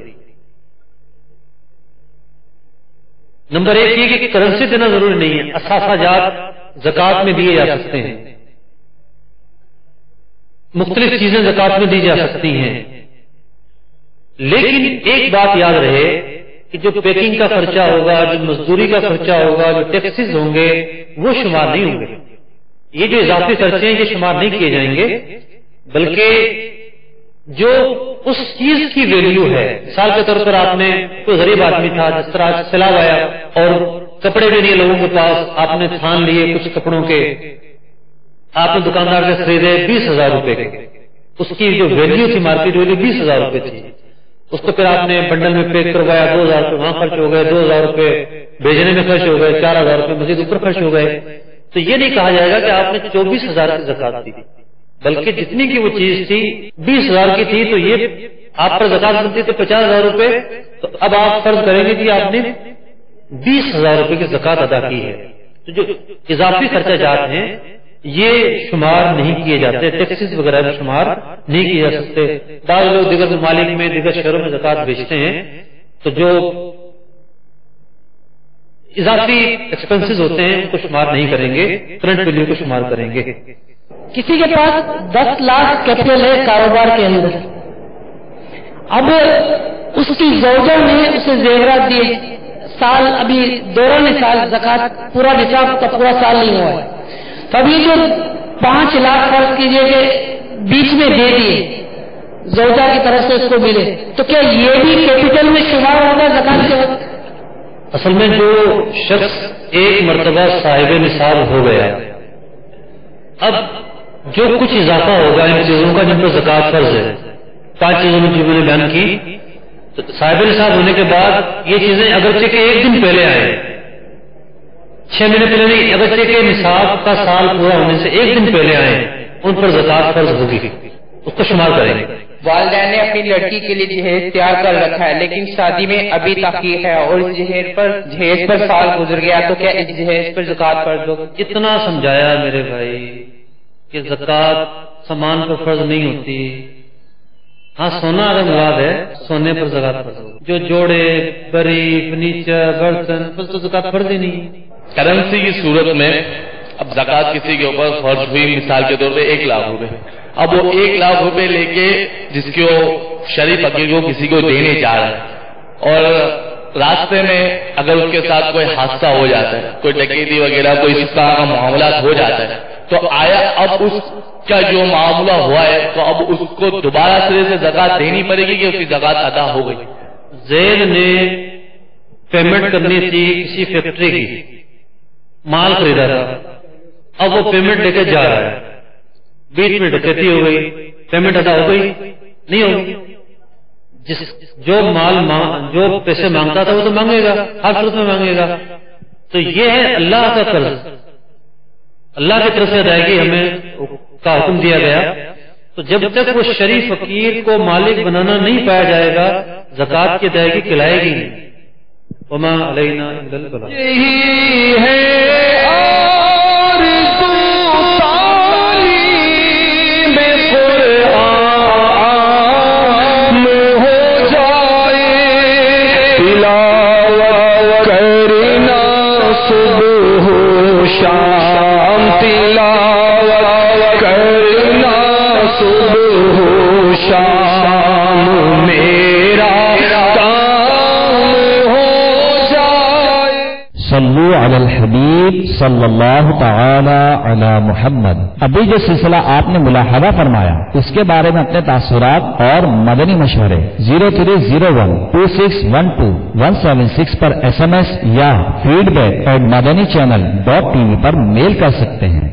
B: نمبر 1 یہ کہ کرنسی دینا ضروری نہیں ہے، اثاثہ جات زکوٰۃ میں دیے جا سکتے ہیں، مختلف چیزیں زکوٰۃ میں دی جا سکتی ہیں، لیکن ایک بات یاد رہے کہ جو پیکنگ کا خرچہ ہوگا، جو مزدوری کا خرچہ ہوگا، جو ٹیکسز ہوں گے وہ شمار نہیں ہوں گے۔ یہ جو اضافی خرچے ہیں یہ شمار نہیں کیے جائیں گے، بلکہ جو اس چیز کی ویلیو ہے، مثال کے طور پر آپ نے کوئی غریب آدمی تھا، جس طرح سیلاب آیا اور کپڑے بھی نہیں لوگوں کے پاس، آپ نے تھان لیے کچھ کپڑوں کے، آپ نے دکاندار سے خریدے 20,000 روپے کے، اس کی جو ویلیو تھی مارکیٹ ویلیو 20,000 روپے تھی، اس کو پھر آپ نے بنڈل میں پیک کروایا، 2,000 روپے وہاں خرچ ہو گئے، 2,000 روپے بھیجنے میں خرچ ہو گئے، 4,000 روپے مزید اوپر خرچ ہو گئے، تو یہ نہیں کہا جائے گا کہ آپ نے 24,000 کی زکوٰۃ دی، بلکہ جتنی کی وہ چیز تھی 20,000 کی تھی تو یہ آپ پر زکوٰۃ بنتی تھی 50,000 روپے، تو اب آپ فرض کریں گے کہ آپ نے 20,000 روپے کی زکوٰۃ ادا کی ہے۔ تو جو اضافی خرچہ جات ہیں یہ شمار نہیں کیے جاتے، ٹیکسز وغیرہ بھی شمار نہیں کیے جا سکتے۔ بعض لوگ دیگر ممالک میں دیگر شہروں میں زکوٰۃ بیچتے ہیں تو جو اضافی ایکسپنسز ہوتے ہیں ان کو شمار نہیں کریں گے، کرنٹ ویلیو کو شمار کریں گے۔
C: کسی کے پاس 10 لاکھ کیپٹل ہے کاروبار کے اندر، اب اس کی زوجہ نے اسے زیورات دیے، سال ابھی دوران سال زکوٰۃ پورا نصاب کا پورا سال نہیں ہوا ہے، تو اب یہ جو 5 لاکھ فرض کیجیے کہ بیچ میں دے دیے زوجہ کی طرف سے اس کو ملے، تو کیا یہ بھی کیپٹل میں شمار ہوگا زکوٰۃ کے وقت؟
B: اصل میں جو شخص ایک مرتبہ صاحب نصاب ہو گیا، اب جو کچھ اضافہ ہوگا ان چیزوں کا جن پر زکوٰۃ فرض ہے، 5 چیزوں میں جو میں نے بیان کی، تو صاحب نصاب ہونے کے بعد یہ چیزیں اگرچہ کہ 1 دن پہلے آئے، 6 مہینے پہلے نہیں، اگرچہ کہ نصاب کا سال پورا ہونے سے 1 دن پہلے آئے، ان پر زکوٰۃ فرض ہوگی، اس کو شمار کریں گے۔
D: والدین نے اپنی لڑکی کے لیے جہیز تیار کر رکھا ہے لیکن شادی میں ابھی تاخیر ہے اور اس جہیز پر سال گزر گیا، تو کیا اس جہیز پر زکوٰۃ فرض ہوگی؟
B: اتنا سمجھایا میرے بھائی کہ زکوٰۃ سامان پر فرض نہیں ہوتی، ہاں سونا اگر مراد ہے سونے پر زکوٰۃ فرض ہوگی، جو جوڑے بری فرنیچر برتن پر تو زکوٰۃ فرض ہی نہیں۔
E: کرنسی کی صورت میں اب زکوٰۃ کسی کے اوپر فرض ہوئی، مثال کے طور پہ 1 لاکھ روپے، اب وہ 1 لاکھ روپے لے کے جس کو شریف فقیر کو کسی کو دینے جا رہا ہے اور راستے میں اگر اس کے ساتھ کوئی حادثہ ہو جاتا ہے، کوئی ڈکیتی وغیرہ کوئی اس طرح کا معاملات ہو جاتا ہے، تو آیا اب اس کا جو معاملہ ہوا ہے تو اب اس کو دوبارہ سرے سے زکوٰۃ دینی پڑے گی کہ اس کی زکوٰۃ ادا ہو گئی؟
B: زید نے پیمنٹ کرنی تھی کسی فیکٹری کی، مال خریدا تھا، اب وہ پیمنٹ لے کے جا رہا ہے، بیچ میں ڈکیتی ہو گئی، پیمنٹ ادا ہو گئی نہیں ہوگی؟ جو پیسے مانگتا تھا وہ تو مانگے گا، ہر صورت میں مانگے گا، تو یہ ہے اللہ کا قرض، اللہ کی طرف سے ادائیگی ہمیں کا حکم دیا گیا. تو جب تک وہ شریف فقیر کو مالک بنانا نہیں پایا جائے گا زکوٰۃ کی ادائیگی کھلائے گی نہیں. وما علینا الا البلاغ.
F: یہی ہے آرزو تعلیم قرآن ہو جائے، تلاوت کرنا صبح و شام، تلاوت کرنا صبح و شام، میرا
A: صلو علی الحبیب صلی اللہ تعالی علی محمد. ابھی جو سلسلہ آپ نے ملاحظہ فرمایا اس کے بارے میں اپنے تاثرات اور مدنی مشورے 03012612 پر SMS یا feedback@madanichannel.tv پر میل کر سکتے ہیں.